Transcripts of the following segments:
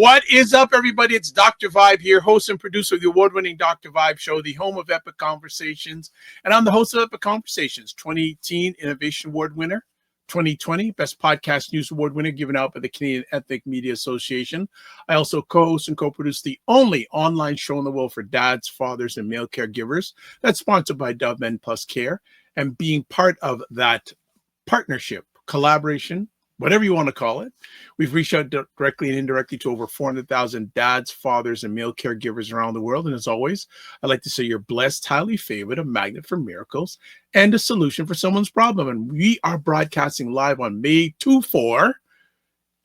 What is up, everybody? It's Dr. Vibe here, host and producer of the award-winning Dr. Vibe Show, the home of Epic Conversations. And I'm the host of Epic Conversations, 2018 Innovation Award winner, 2020 Best Podcast News Award winner given out by the Canadian Ethnic Media Association. I also co-host and co-produce the only online show in the world for dads, fathers, and male caregivers that's sponsored by Dove Men Plus Care. And being part of that partnership, collaboration, whatever you want to call it, we've reached out directly and indirectly to over 400,000 dads, fathers, and male caregivers around the world. And as always, I'd like to say you're blessed, highly favored, a magnet for miracles, and a solution for someone's problem. And we are broadcasting live on May 24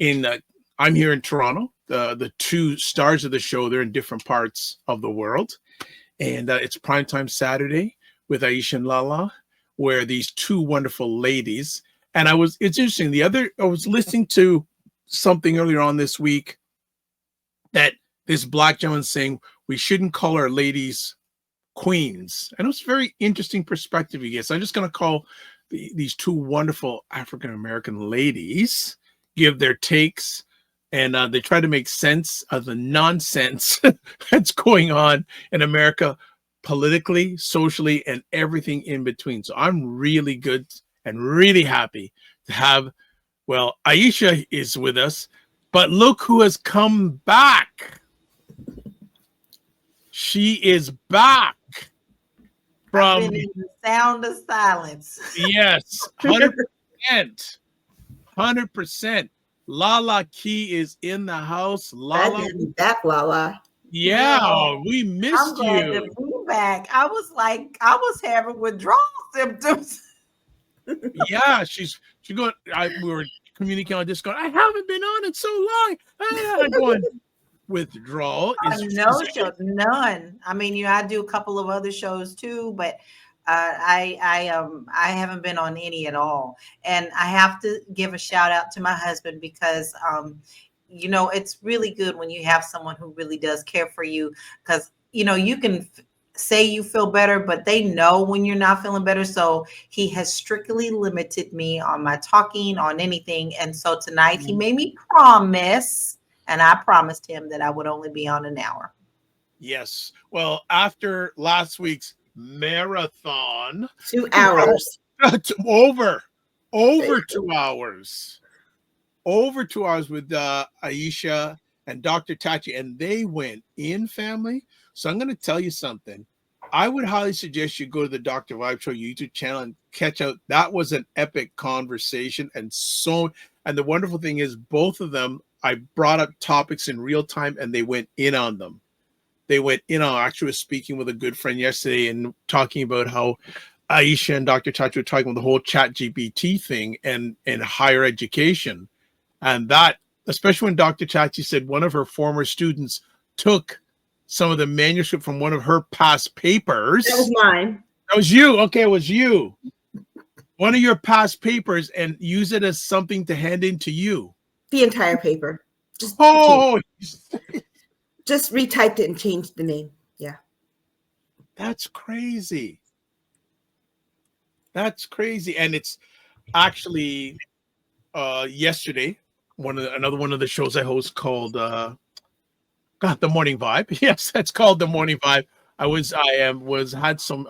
I'm here in Toronto. The two stars of the show, they're in different parts of the world. And it's Primetime Saturday with Aisha LaLa, where these two wonderful ladies, and it's interesting. I was listening to something earlier on this week that this black gentleman saying we shouldn't call our ladies queens. And it was a very interesting perspective, I guess. I'm just going to call these two wonderful African-American ladies, give their takes, and they try to make sense of the nonsense that's going on in America, politically, socially, and everything in between. So I'm really good and really happy to have, Aisha is with us, but look who has come back. She is back from I've been in the sound of silence. Yes, 100%. 100%. LaLa Key is in the house. LaLa, back, LaLa. Yeah, we missed I'm glad you. to be back. I was having withdrawal symptoms. Yeah, she's going. We were communicating on this. Going, I haven't been on it so long. I'm going withdrawal. No show, none. I mean, I do a couple of other shows too, but I haven't been on any at all. And I have to give a shout out to my husband because it's really good when you have someone who really does care for you, because you can say you feel better, but they know when you're not feeling better. So he has strictly limited me on my talking on anything. And so tonight he made me promise, and I promised him that I would only be on an hour. Yes. Well, after last week's marathon, 2 hours. over 2 hours. Over 2 hours with Aisha and Dr. Tachi, and they went in, family. So I'm going to tell you something. I would highly suggest you go to the Dr. Vibe Show YouTube channel and catch out. That was an epic conversation. And the wonderful thing is both of them, I brought up topics in real time and they went in on them. They went in on, actually was speaking with a good friend yesterday and talking about how Aisha and Dr. Tachi were talking about the whole ChatGPT thing and higher education. And that, especially when Dr. Tachi said one of her former students took some of the manuscript from one of her past papers. That was mine. That was you. Okay, it was you. One of your past papers and use it as something to hand in to you. The entire paper. Just retyped it and changed the name. Yeah. That's crazy. That's crazy. And it's actually yesterday, another one of the shows I host called The Morning Vibe. Yes, that's called The Morning Vibe. Had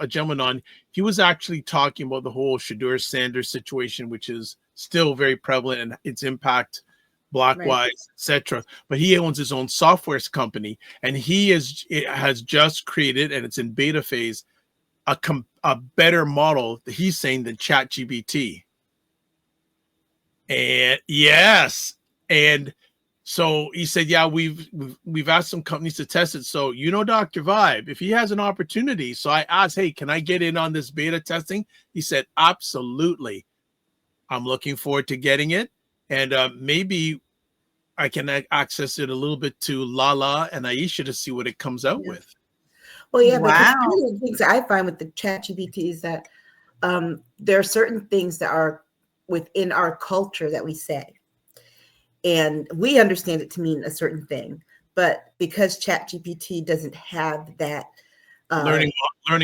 a gentleman on. He was actually talking about the whole Shadur Sanders situation, which is still very prevalent and its impact Black lives, etc. But he owns his own software company, and has just created, and it's in beta phase, a better model, he's saying, than ChatGPT. And yes, and so he said, yeah, we've asked some companies to test it. So Dr. Vibe, if he has an opportunity, so I asked, hey, can I get in on this beta testing? He said, absolutely. I'm looking forward to getting it. And maybe I can access it a little bit to LaLa and Aisha to see what it comes out with. Well, yeah, because one of the things that I find with the ChatGPT is that there are certain things that are within our culture that we say. And we understand it to mean a certain thing. But because ChatGPT doesn't have that learning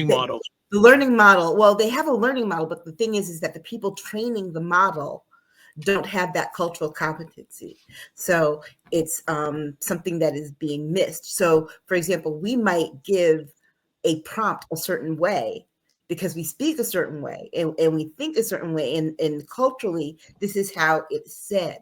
model. The learning model, well, they have a learning model, but the thing is that the people training the model don't have that cultural competency. So it's something that is being missed. So, for example, we might give a prompt a certain way because we speak a certain way and we think a certain way. And culturally, this is how it's said.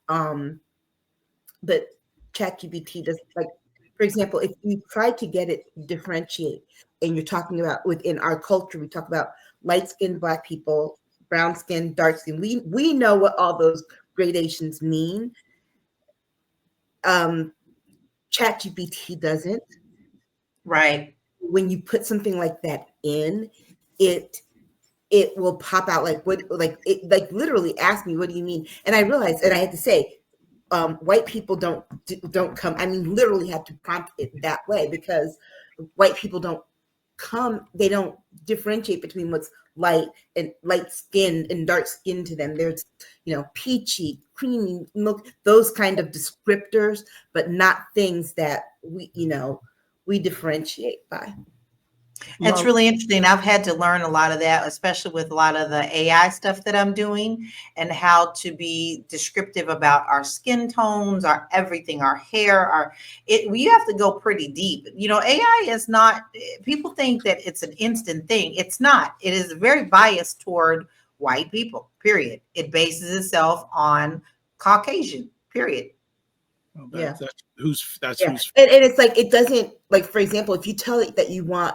But ChatGPT does, like, for example, if you try to get it to differentiate, and you're talking about within our culture, we talk about light-skinned Black people, brown skin, dark skin. We know what all those gradations mean. ChatGPT doesn't. Right. When you put something like that in, it will pop out like what, like it, like literally ask me, what do you mean? And I realized, and I had to say, white people don't come. I mean, literally had to prompt it that way because white people don't come. They don't differentiate between what's light skin and dark skin to them. There's, peachy, creamy, milk, those kind of descriptors, but not things that we differentiate by. It's really interesting. I've had to learn a lot of that, especially with a lot of the AI stuff that I'm doing, and how to be descriptive about our skin tones, our everything, our hair, we have to go pretty deep. AI is not, people think that it's an instant thing. It's not. It is very biased toward white people, period. It bases itself on Caucasian, period. Well, Yeah. That's who's. And it's like, it doesn't, like, for example, if you tell it that you want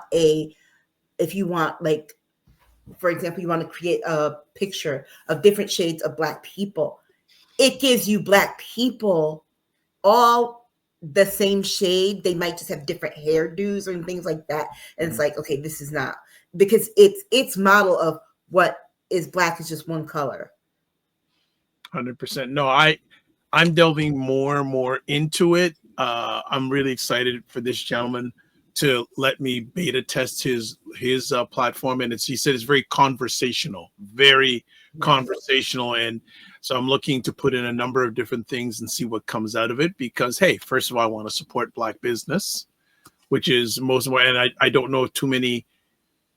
like, for example, you want to create a picture of different shades of Black people, it gives you Black people all the same shade. They might just have different hairdos and things like that. And it's like, okay, this is not, because its model of what is Black is just one color. 100%. No, I'm delving more and more into it. I'm really excited for this gentleman to let me beta test his platform, and he said it's very conversational, conversational, and so I'm looking to put in a number of different things and see what comes out of it. Because, hey, first of all, I want to support Black business, which is most of what, and I don't know too many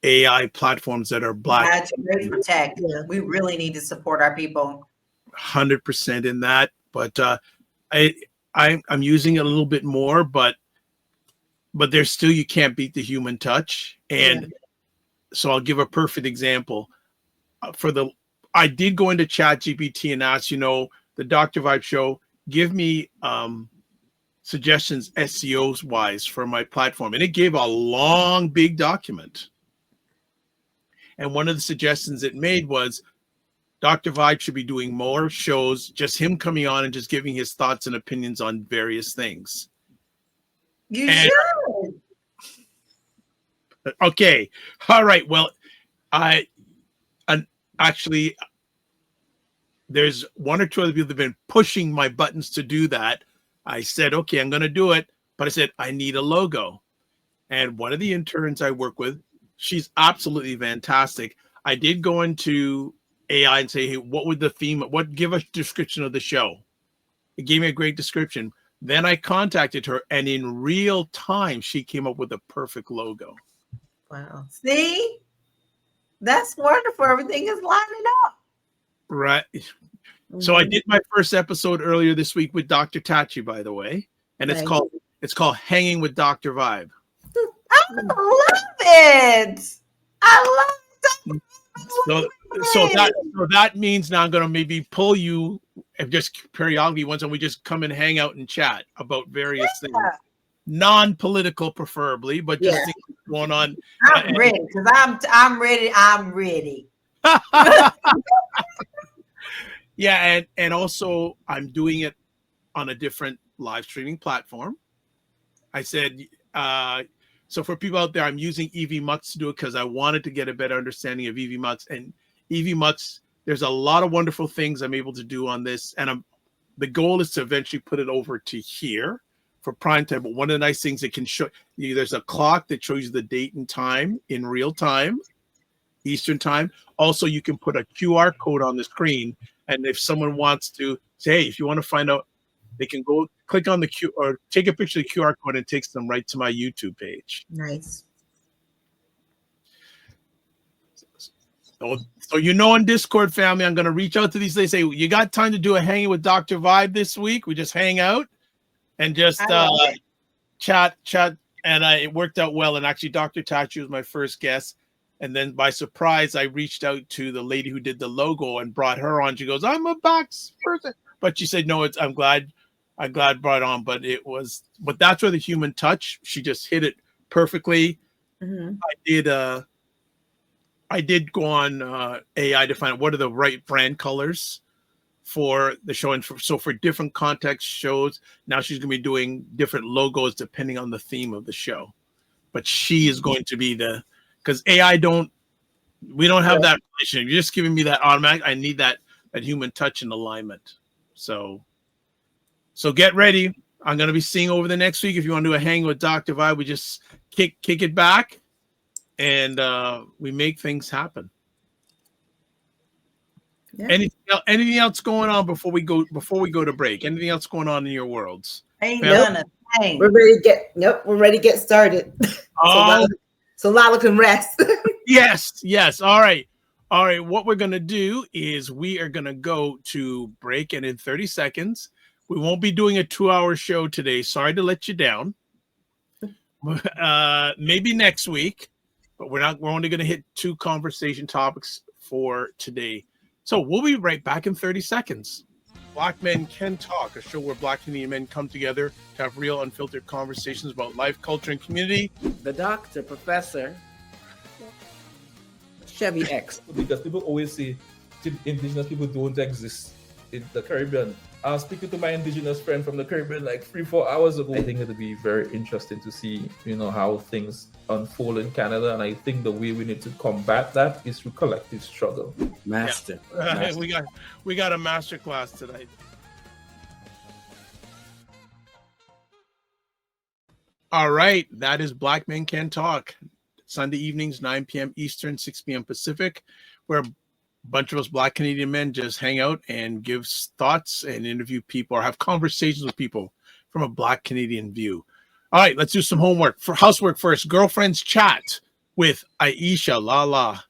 AI platforms that are Black. That's great for tech. Yeah. We really need to support our people. 100% in that, but I'm using it a little bit more, but there's still, you can't beat the human touch. And so I'll give a perfect example. I did go into ChatGPT and ask, the Dr. Vibe show, give me suggestions SEOs wise for my platform, and it gave a long, big document. And one of the suggestions it made was Dr. Vibe should be doing more shows, just him coming on and just giving his thoughts and opinions on various things. You should. Okay. All right. Well, actually, there's one or two other people that have been pushing my buttons to do that. I said, okay, I'm going to do it. But I said, I need a logo. And one of the interns I work with, she's absolutely fantastic. I did go into AI and say, hey, what would the theme, give a description of the show? It gave me a great description. Then I contacted her, and in real time, she came up with a perfect logo. Wow. See? That's wonderful. Everything is lining up. Right. So I did my first episode earlier this week with Dr. Tachi, by the way. And it's called Hanging with Dr. Vibe. I love it. I love it. So that means now I'm going to maybe pull you, and just periodically once we just come and hang out and chat about various things, non-political preferably, but just things going on. I'm ready, because I'm ready. I'm ready. Yeah, and also I'm doing it on a different live streaming platform. I said, so for people out there, I'm using EV Mux to do it because I wanted to get a better understanding of EV Mux. And EV Mux, there's a lot of wonderful things I'm able to do on this. And the goal is to eventually put it over to here for Primetime. But one of the nice things it can show you, there's a clock that shows you the date and time in real time, Eastern time. Also, you can put a QR code on the screen. And if someone wants to say, hey, if you want to find out, they can go click on the Q or take a picture of the QR code and it takes them right to my YouTube page. Nice. So on Discord family, I'm going to reach out to these. They say, you got time to do a hanging with Dr. Vibe this week? We just hang out and just chat. And it worked out well. And actually, Dr. Tachi was my first guest. And then by surprise, I reached out to the lady who did the logo and brought her on. She goes, I'm a box person. But she said, no, I'm glad brought on. But that's where the human touch, she just hit it perfectly. Mm-hmm. I did go on AI to find out what are the right brand colors for the show. And for different context shows, now she's going to be doing different logos depending on the theme of the show. But she is going to be because AI we don't have that relationship. You're just giving me that automatic. I need that human touch and alignment. So get ready. I'm going to be seeing over the next week. If you want to do a hang with Dr. Vibe, we just kick it back. And we make things happen. Yeah. Anything else going on before we go to break? Anything else going on in your worlds? Ain't done a thing. We're ready to get started. So LaLa can rest. Yes. All right. What we're gonna do is we are gonna go to break, and in 30 seconds, we won't be doing a 2-hour show today. Sorry to let you down. Maybe next week. But we're only going to hit 2 conversation topics for today. So we'll be right back in 30 seconds. Black Men Can Talk, a show where Black Canadian men come together to have real, unfiltered conversations about life, culture, and community. The doctor, professor, Chevy X. Because people always say indigenous people don't exist in the Caribbean. I was speaking to my indigenous friend from the Caribbean like 3-4 hours ago. I think it'll be very interesting to see, how things unfold in Canada. And I think the way we need to combat that is through collective struggle. Master. We got a master class tonight. All right. That is Black Men Can Talk. Sunday evenings, 9 p.m. Eastern, 6 p.m. Pacific, where bunch of us Black Canadian men just hang out and give thoughts and interview people or have conversations with people from a Black Canadian view. All right, let's do some housework first. Girlfriends Chat with Aisha LaLa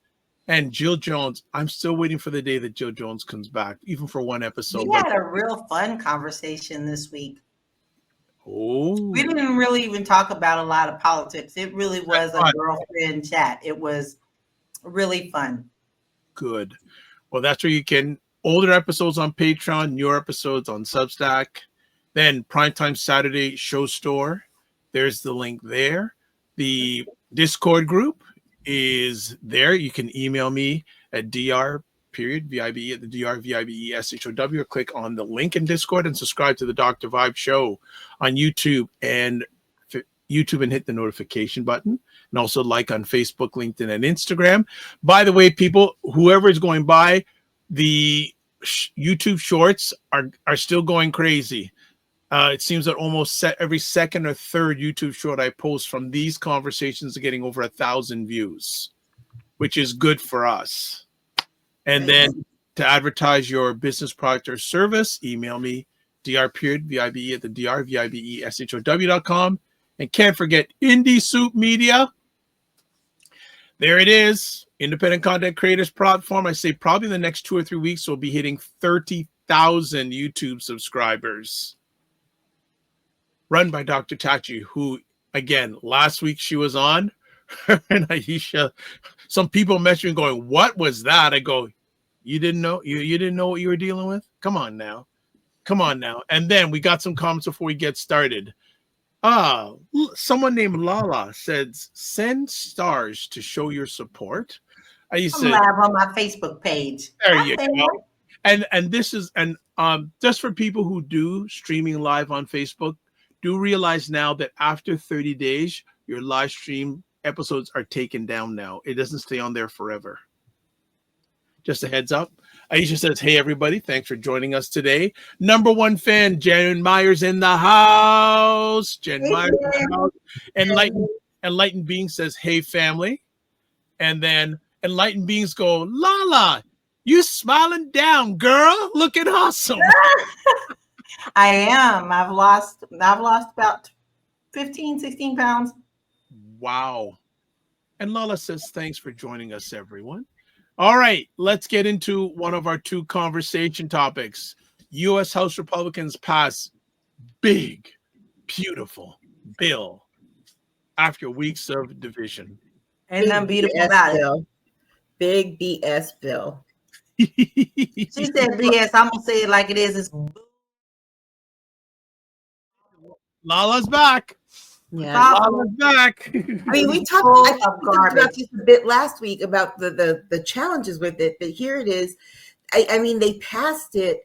and Jill Jones. I'm still waiting for the day that Jill Jones comes back, even for one episode. We had a real fun conversation this week. Oh, we didn't really even talk about a lot of politics. It really was a girlfriend chat. It was really fun. Good. Well, that's where you can older episodes on Patreon, newer episodes on Substack, then Primetime Saturday show store. There's the link there. The Discord group is there. You can email me at dr.vibe at the drvibeshow, or click on the link in Discord and subscribe to the Dr. Vibe Show on YouTube and hit the notification button, and also like on Facebook, LinkedIn, and Instagram. By the way, people, whoever is going by, the YouTube shorts are still going crazy. It seems that almost every second or third YouTube short I post from these conversations are getting over 1,000 views, which is good for us. And then to advertise your business, product, or service, email me, dr.vibe at the drvibeshow.com. And can't forget Indie Soup Media. There it is. Independent content creators platform. I say probably in the next 2 or 3 weeks, we'll be hitting 30,000 YouTube subscribers. Run by Dr. Tachi, who, again, last week she was on. And Aisha, some people messaging going, what was that? I go, you didn't know? You didn't know what you were dealing with? Come on now. And then we got some comments before we get started. Someone named LaLa says, send stars to show your support. I said, live on my Facebook page. There you go. And this is just for people who do streaming live on Facebook, do realize now that after 30 days, your live stream episodes are taken down now. It doesn't stay on there forever. Just a heads up. Aisha says, hey, everybody. Thanks for joining us today. Number one fan, Jen Myers in the house. Jen Myers in the house. Enlightened Being says, hey, family. And then Enlightened Beings go, LaLa, you smiling down, girl. Looking awesome. I am. I've lost about 15, 16 pounds. Wow. And LaLa says, thanks for joining us, everyone. All right, let's get into one of our two conversation topics. U.S. House Republicans pass big, beautiful bill after weeks of division. Ain't nothing beautiful BS about it. bill. Big BS bill. She said BS. I'm gonna say it like it is. It's Lala's back. Yeah. Lala's back. I mean, we full talked, I think of we talked about garbage. this a bit last week about the challenges with it, but here it is. I mean, they passed it,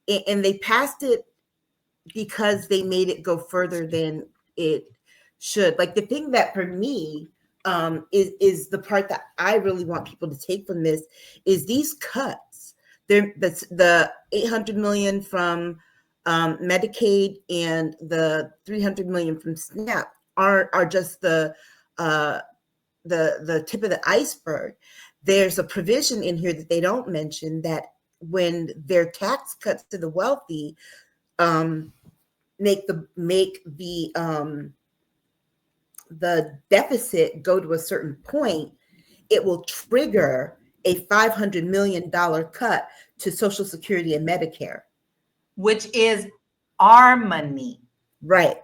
and they passed it because they made it go further than it should. Like, the thing that for me is the part that I really want people to take from this is these cuts. The $800 million from Medicaid and the $300 million from SNAP are just the tip of the iceberg. There's a provision in here that they don't mention that when their tax cuts to the wealthy make the deficit go to a certain point, it will trigger a $500 million cut to Social Security and Medicare. which is our money. Right.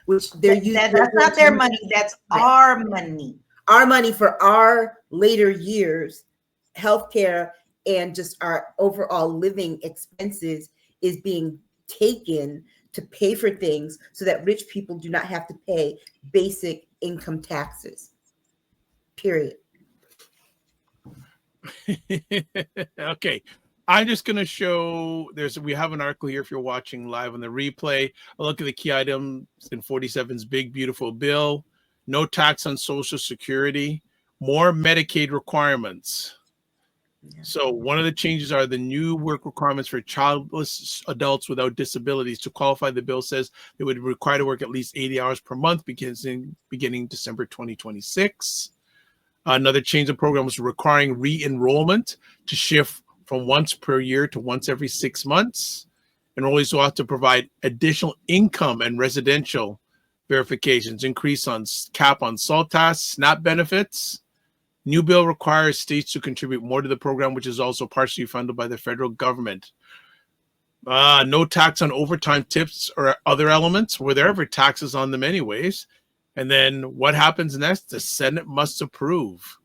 Which they're using. That's not their money. That's Right. our money. Our money for our later years, healthcare, and just our overall living expenses is being taken to pay for things so that rich people do not have to pay basic income taxes. Period. Okay. I'm just going to show we have an article here if you're watching live on the replay. A look at the key items in 47's big, beautiful bill. No tax on Social Security, more Medicaid requirements. So one of the changes are the new work requirements for childless adults without disabilities. To qualify, the bill says they would require to work at least 80 hours per month beginning December 2026. Another change in the program was requiring re-enrollment to shift from once per year to once every 6 months. Enrollees will have to provide additional income and residential verifications, increase on cap on SALT tax, SNAP benefits. New bill requires states to contribute more to the program, which is also partially funded by the federal government. No tax on overtime tips or other elements. Were there ever taxes on them anyways? And then what happens next? The Senate must approve.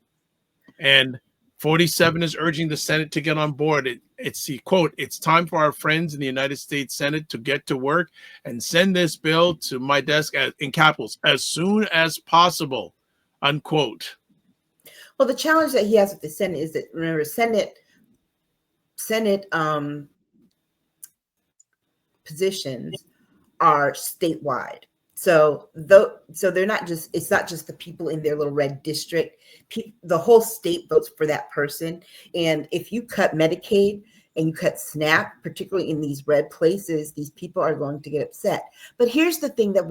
And 47 is urging the Senate to get on board. It's the quote, "It's time for our friends in the United States Senate to get to work and send this bill to my desk in capitals as soon as possible," unquote. Well, the challenge that he has with the Senate is that, remember, Senate positions are statewide. So they're not just, it's not just the people in their little red district. The whole state votes for that person. And if you cut Medicaid and you cut SNAP, particularly in these red places, these people are going to get upset. But here's the thing that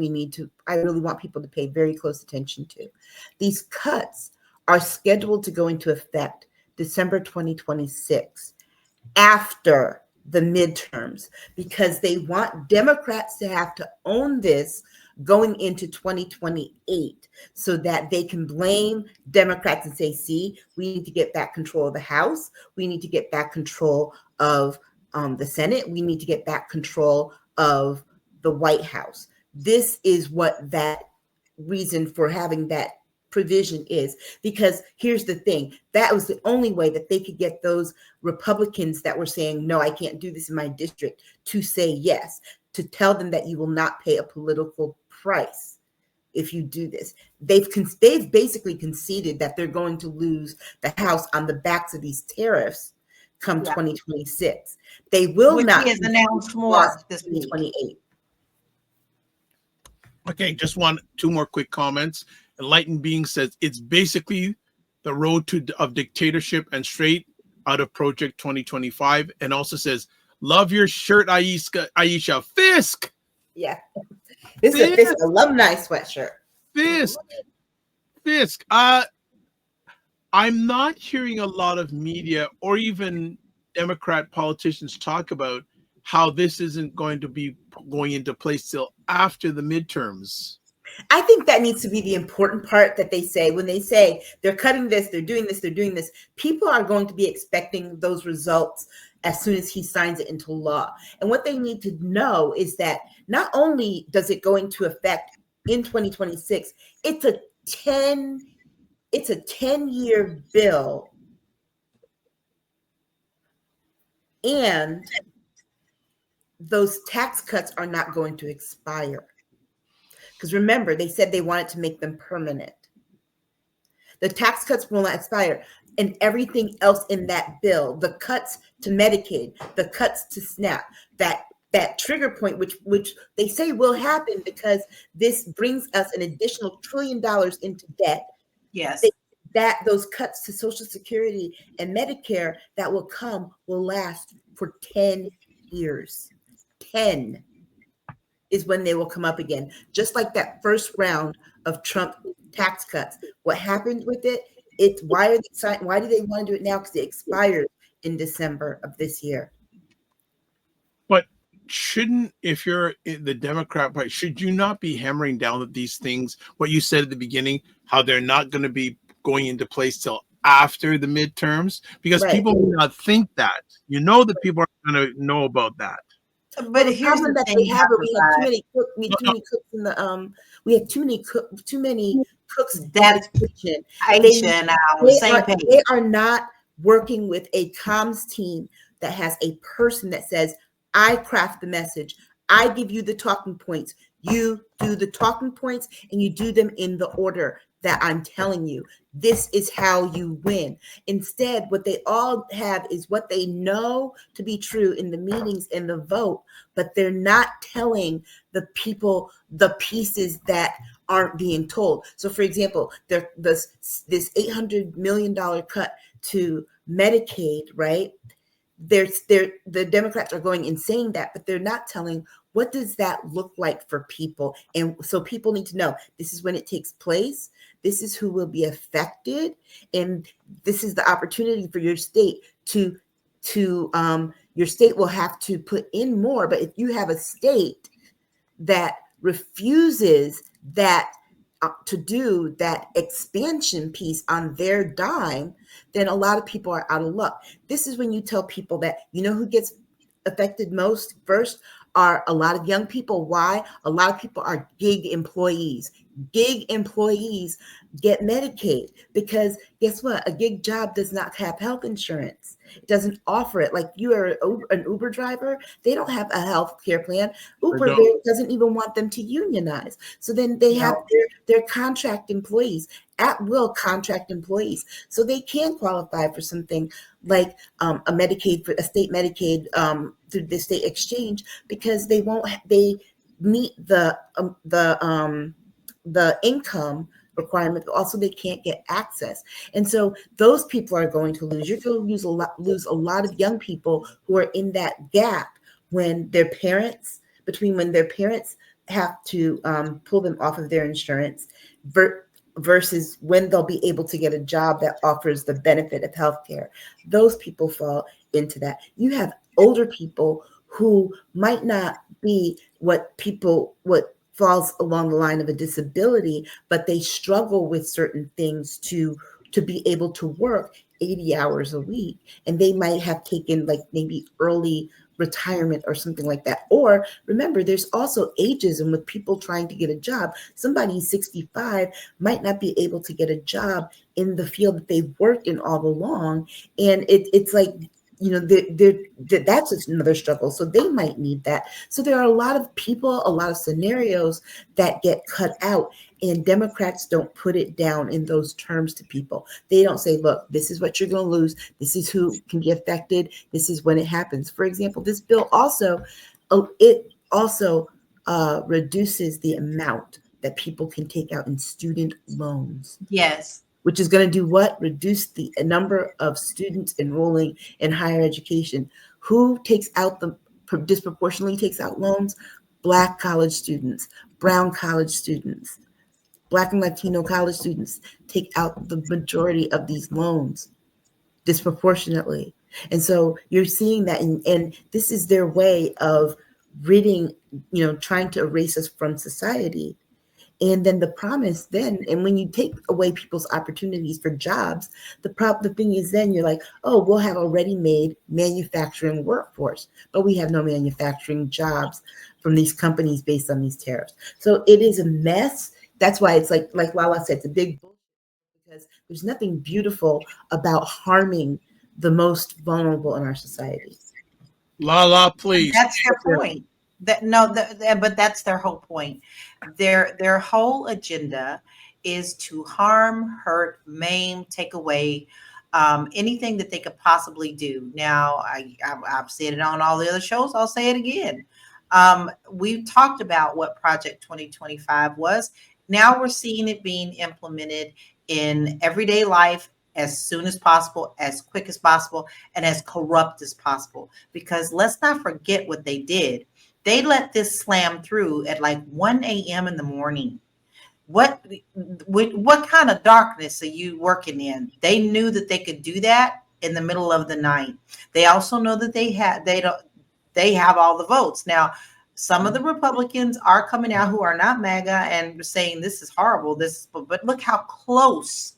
I really want people to pay very close attention to. These cuts are scheduled to go into effect December 2026, after the midterms, because they want Democrats to have to own this going into 2028 so that they can blame Democrats and say, see, we need to get back control of the House. We need to get back control of the Senate. We need to get back control of the White House. This is what that reason for having that provision is, because here's the thing, that was the only way that they could get those Republicans that were saying, no, I can't do this in my district, to say yes, to tell them that you will not pay a political price if you do this. They've basically conceded that they're going to lose the House on the backs of these tariffs come 2026. They will Which not he has announced more this week. 2028. Okay, just two more quick comments. Enlightened Being says it's basically the road of dictatorship and straight out of Project 2025, and also says, love your shirt, Aisha. Fisk. Yeah, this is a Fisk alumni sweatshirt. Fisk. I'm not hearing a lot of media or even Democrat politicians talk about how this isn't going to be going into place till after the midterms. I think that needs to be the important part that they say when they say they're cutting this, they're doing this, they're doing this. People are going to be expecting those results as soon as he signs it into law. And what they need to know is that not only does it go into effect in 2026, it's a 10-year bill, and those tax cuts are not going to expire. Because remember, they said they wanted to make them permanent. The tax cuts will not expire. And everything else in that bill, the cuts to Medicaid, the cuts to SNAP, that trigger point, which they say will happen because this brings us an additional $1 trillion into debt. Yes. That those cuts to Social Security and Medicare that will come will last for 10 years. 10 is when they will come up again. Just like that first round of Trump tax cuts. What happened with it? It's why do they want to do it now? Because it expired in December of this year. But shouldn't, if you're in the Democrat Party, should you not be hammering down that these things, what you said at the beginning, how they're not going to be going into place till after the midterms? Because Right. people may not think that. You know that people are going to know about that. But the here's problem the that thing, they have, we have too Dr. many cooks. We have too many cooks in the we have too many cooks That's in the kitchen. Aisha and I on the same page. They are not working with a comms team that has a person that says, I craft the message, I give you the talking points, you do the talking points, and you do them in the order that I'm telling you. This is how you win. Instead, what they all have is what they know to be true in the meetings and the vote, but they're not telling the people the pieces that aren't being told. So, for example, this $800 million cut to Medicaid, right? The Democrats are going and saying that, but they're not telling what does that look like for people. And so people need to know this is when it takes place. This is who will be affected. And this is the opportunity for your state to your state will have to put in more. But if you have a state that refuses that to do that expansion piece on their dime, then a lot of people are out of luck. This is when you tell people that, you know, who gets affected most first are a lot of young people. Why? A lot of people are gig employees. Gig employees get Medicaid because guess what? A gig job does not have health insurance. It doesn't offer it. Like you are an Uber driver, they don't have a health care plan. Uber doesn't even want them to unionize. So then they have their contract employees, at will contract employees. So they can qualify for something like a Medicaid, for a state Medicaid through the state exchange because they meet the income requirement, but also they can't get access. And so those people are going to lose. You're going to lose a lot of young people who are in that gap when their parents have to pull them off of their insurance versus when they'll be able to get a job that offers the benefit of healthcare. Those people fall into that. You have older people who might not be what falls along the line of a disability, but they struggle with certain things to be able to work 80 hours a week. And they might have taken like maybe early retirement or something like that. Or remember, there's also ageism with people trying to get a job. Somebody 65 might not be able to get a job in the field that they've worked in all along. And it's like, you know, that's another struggle. So they might need that. So there are a lot of people, a lot of scenarios that get cut out, and Democrats don't put it down in those terms to people. They don't say, look, this is what you're going to lose. This is who can be affected. This is when it happens. For example, this bill also reduces the amount that people can take out in student loans. Yes. Which is going to do what? Reduce the number of students enrolling in higher education. Who disproportionately takes out loans? Black college students, brown college students, Black and Latino college students take out the majority of these loans disproportionately. And so you're seeing that, and this is their way of ridding, trying to erase us from society. And then the promise then, and when you take away people's opportunities for jobs, the thing is then you're like, oh, we'll have a ready-made manufacturing workforce, but we have no manufacturing jobs from these companies based on these tariffs. So it is a mess. That's why it's like Lala said, it's a big bullshit, because there's nothing beautiful about harming the most vulnerable in our society. LaLa, please. That's their point. But that's their whole point. Their whole agenda is to harm, hurt, maim, take away anything that they could possibly do. Now, I've said it on all the other shows. I'll say it again. We've talked about what Project 2025 was. Now we're seeing it being implemented in everyday life as soon as possible, as quick as possible, and as corrupt as possible. Because let's not forget what they did. They let this slam through at like 1 a.m. in the morning. What kind of darkness are you working in? They knew that they could do that in the middle of the night. They also know that they have all the votes. Now, some of the Republicans are coming out who are not MAGA and saying this is horrible. But look how close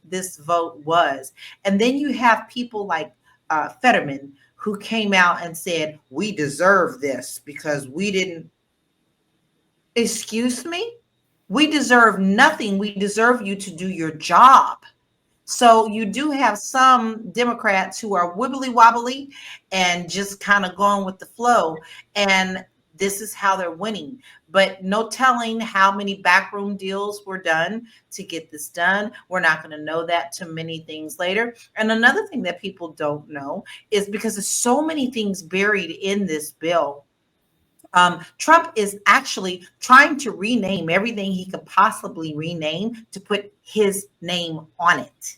this vote was. And then you have people like Fetterman, who came out and said, we deserve this because we didn't. Excuse me? We deserve nothing. We deserve you to do your job. So you do have some Democrats who are wibbly wobbly and just kind of going with the flow. And this is how they're winning. But no telling how many backroom deals were done to get this done. We're not going to know that too many things later. And another thing that people don't know is because there's so many things buried in this bill. Trump is actually trying to rename everything he could possibly rename to put his name on it,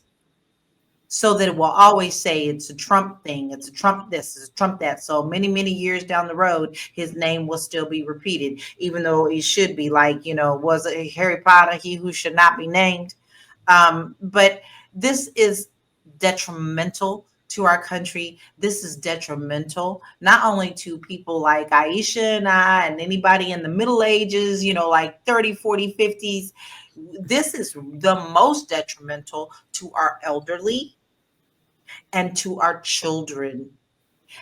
so that it will always say it's a Trump thing, it's a Trump this, it's a Trump that. So many, many years down the road, his name will still be repeated, even though it should be like, was it Harry Potter, he who should not be named. But this is detrimental to our country. This is detrimental not only to people like Aisha and I and anybody in the Middle Ages, like 30, 40, 50s. This is the most detrimental to our elderly and to our children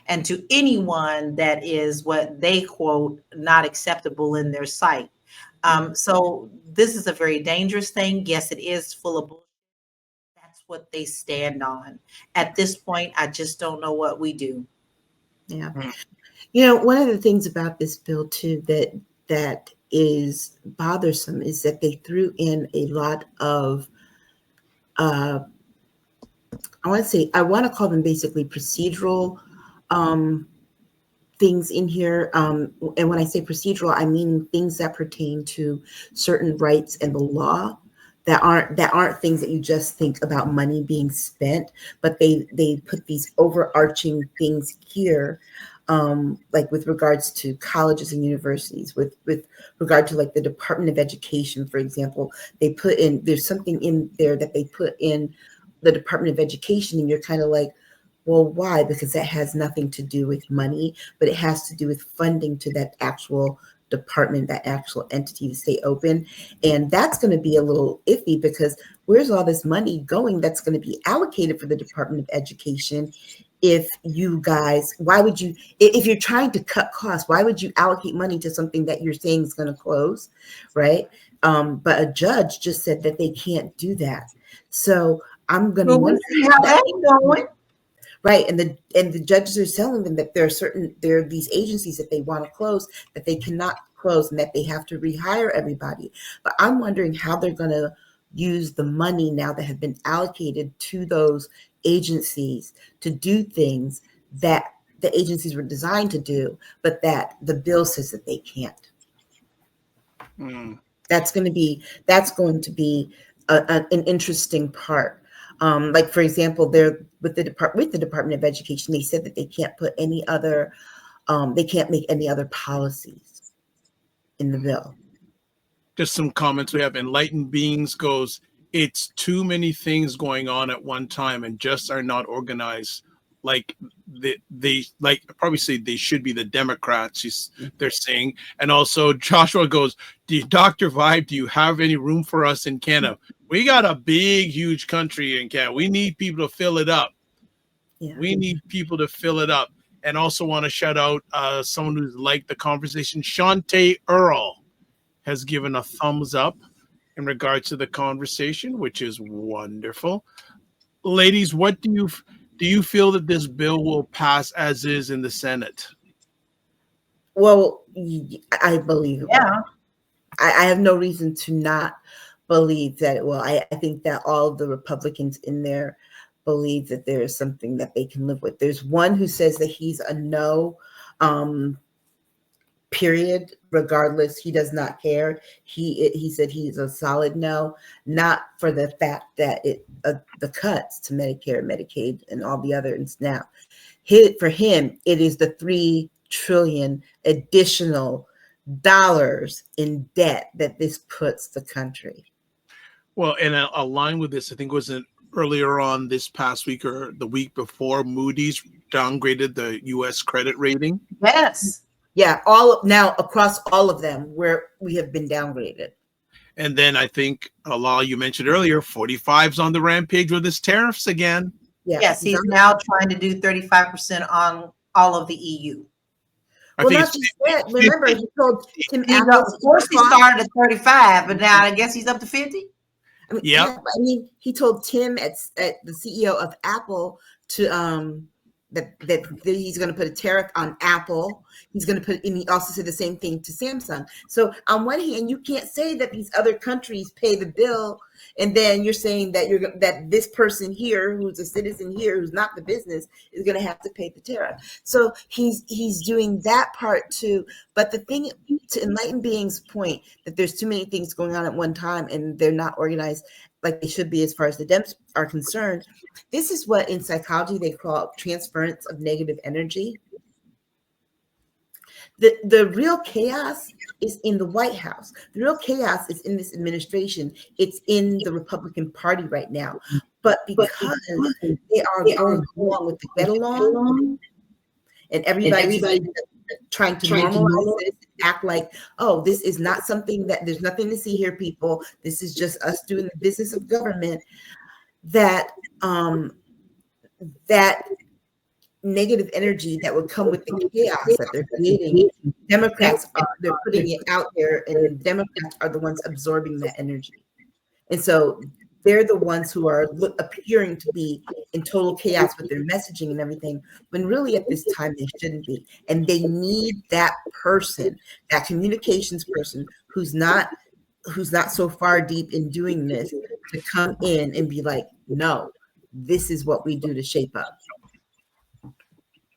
and to anyone that is what they quote not acceptable in their sight. So this is a very dangerous thing. Yes, it is full of bullshit. That's what they stand on. At this point, I just don't know what we do. Yeah. One of the things about this bill too that is bothersome is that they threw in a lot of I want to call them basically procedural things in here. And when I say procedural, I mean things that pertain to certain rights and the law that aren't things that you just think about money being spent, but they put these overarching things here, like with regards to colleges and universities, with regard to like the Department of Education, for example. There's something in there that they put in the Department of Education, and you're kind of like, well, why? Because that has nothing to do with money, but it has to do with funding to that actual department, that actual entity to stay open. And that's going to be a little iffy, because where's all this money going that's going to be allocated for the Department of Education? If you guys, if you're trying to cut costs, why would you allocate money to something that you're saying is going to close, right? But a judge just said that they can't do that. So I'm going to wonder how that's going. Right, and the judges are telling them that there are these agencies that they want to close, that they cannot close, and that they have to rehire everybody. But I'm wondering how they're going to use the money now that have been allocated to those agencies to do things that the agencies were designed to do, but that the bill says that they can't. That's going to be an interesting part. Like, for example, with the Department of Education, they said that they can't put they can't make any other policies in the bill. Just some comments we have. Enlightened Beings goes, it's too many things going on at one time and just are not organized like they like probably say they should be the Democrats. They're saying, and also Joshua goes, Dr. Vibe, do you have any room for us in Canada? We got a big, huge country in Canada. We need people to fill it up. Yeah. We need people to fill it up. And also want to shout out someone who's liked the conversation. Shantae Earl has given a thumbs up in regards to the conversation, which is wonderful. Ladies, what do you feel that this bill will pass as is in the Senate? Well, I believe it. Yeah. I have no reason to not believe that it will. I think that all of the Republicans in there believe that there is something that they can live with. There's one who says that he's a no, period, regardless. He does not care. He said he's a solid no, not for the fact that the cuts to Medicare, Medicaid, and all the other and SNAP. For him, it is the $3 trillion additional dollars in debt that this puts the country. Well, and aligned with this, I think it was earlier on this past week or the week before, Moody's downgraded the U.S. credit rating. Yes. Yeah, now across all of them where we have been downgraded. And then I think, LaLa, you mentioned earlier, 45's on the rampage with his tariffs again. Yeah. Yes, he's now trying to do 35% on all of the EU. Well, not just that. Remember, he told Tim Apple. Of course, he started at 35, but now I guess he's up to 50. I mean, yeah. I mean, he told Tim at the CEO of Apple to that he's going to put a tariff on Apple. He's going to put, and he also said the same thing to Samsung. So on one hand, you can't say that these other countries pay the bill, and then you're saying that that this person here, who's a citizen here, who's not the business, is going to have to pay the tariff. So he's doing that part too. But the thing, to Enlightened Being's point, that there's too many things going on at one time, and they're not organized like they should be as far as the Dems are concerned. This is what in psychology they call transference of negative energy. The real chaos is in the White House. The real chaos is in this administration. It's in the Republican Party right now. But because they are going along with the get along, and everybody's trying to normalize it, act like, oh, this is not something that there's nothing to see here, people. This is just us doing the business of government. That that negative energy that would come with the chaos that they're creating, they're putting it out there, and the Democrats are the ones absorbing that energy. And so they're the ones who are appearing to be in total chaos with their messaging and everything, when really at this time they shouldn't be. And they need that person, that communications person who's not so far deep in doing this, to come in and be like, no, this is what we do to shape up.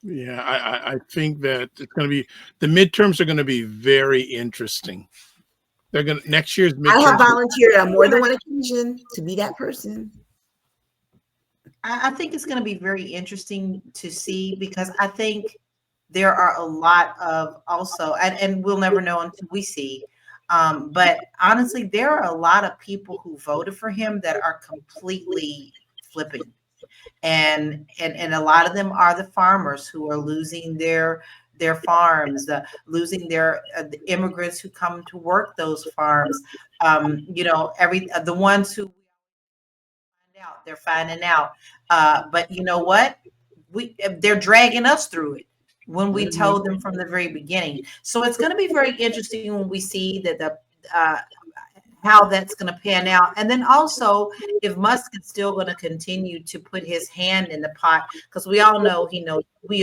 Yeah, I think that it's going to be, the midterms are going to be very interesting. They're going to, next year's midterms. I have volunteered on more than one occasion to be that person. I think it's going to be very interesting to see, because I think there are a lot of also, and we'll never know until we see. But honestly, there are a lot of people who voted for him that are completely flipping. And a lot of them are the farmers who are losing their farms, losing the immigrants who come to work those farms. The ones who find out, they're finding out. But you know what? They're dragging us through it when we told them from the very beginning. So it's going to be very interesting when we see that how that's going to pan out. And then also, if Musk is still going to continue to put his hand in the pot, because we all know we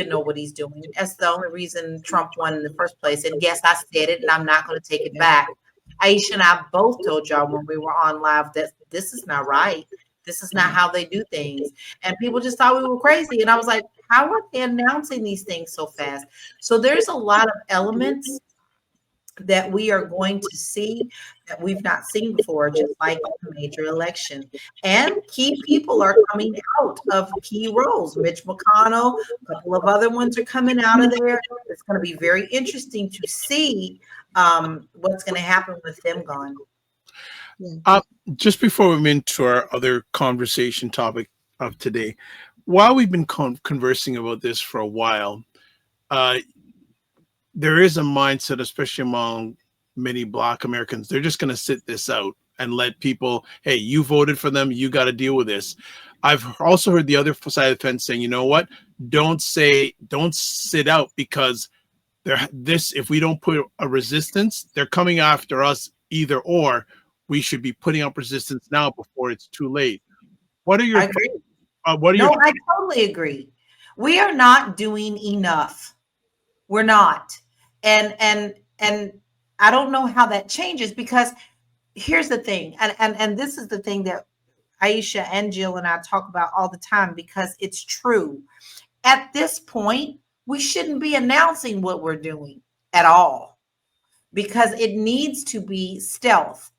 know what he's doing. That's the only reason Trump won in the first place. And yes, I said it, and I'm not going to take it back. Aisha and I both told y'all when we were on live that this is not right. This is not how they do things. And people just thought we were crazy. And I was like, how are they announcing these things so fast? So there's a lot of elements that we are going to see that we've not seen before, just like a major election. And key people are coming out of key roles. Mitch McConnell, a couple of other ones are coming out of there. It's going to be very interesting to see what's going to happen with them gone. Just before we move into our other conversation topic of today, while we've been conversing about this for a while, there is a mindset, especially among many Black Americans, they're just going to sit this out and let people, hey, you voted for them, you got to deal with this. I've also heard the other side of the fence saying, you know what, don't sit out, because if we don't put a resistance, they're coming after us either or. We should be putting up resistance now before it's too late. What are your I agree. No, I totally agree. We are not doing enough. We're not. And I don't know how that changes, because here's the thing. And this is the thing that Aisha and Jill and I talk about all the time, because it's true. At this point, we shouldn't be announcing what we're doing at all, because it needs to be stealth.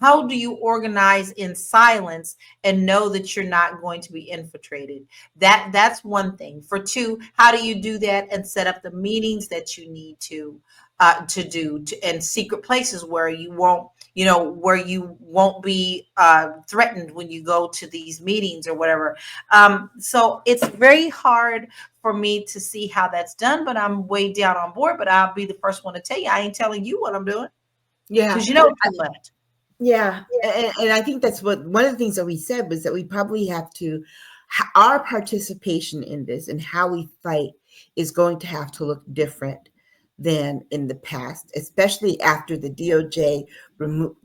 How do you organize in silence and know that you're not going to be infiltrated? That's one thing. For two, how do you do that and set up the meetings that you need to do and secret places where you won't be threatened when you go to these meetings or whatever. So it's very hard for me to see how that's done, but I'm way down on board. But I'll be the first one to tell you, I ain't telling you what I'm doing. Yeah. Because you know too much. Yeah. And I think that's one of the things that we said was that we probably have to, our participation in this and how we fight is going to have to look different than in the past, especially after the DOJ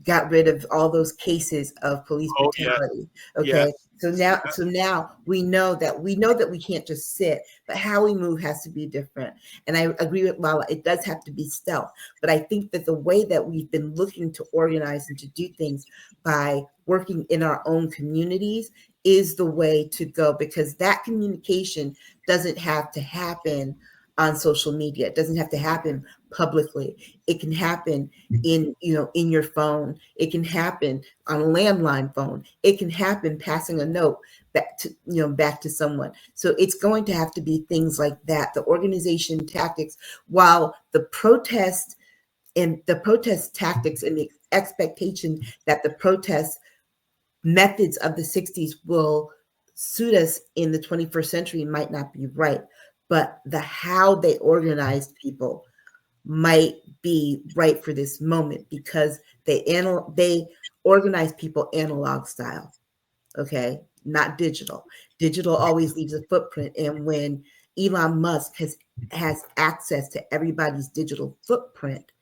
got rid of all those cases of police brutality. Yeah. Okay. Yeah. So now we know that we can't just sit, but how we move has to be different. And I agree with LaLa, it does have to be stealth. But I think that the way that we've been looking to organize and to do things by working in our own communities is the way to go, because that communication doesn't have to happen on social media. It doesn't have to happen publicly. It can happen in your phone. It can happen on a landline phone. It can happen passing a note back to someone. So it's going to have to be things like that. The organization tactics, while the protest tactics and the expectation that the protest methods of the 60s will suit us in the 21st century might not be right. But the how they organized people might be right for this moment, because they organize people analog style, okay, not digital. Digital always leaves a footprint, and when Elon Musk has access to everybody's digital footprint,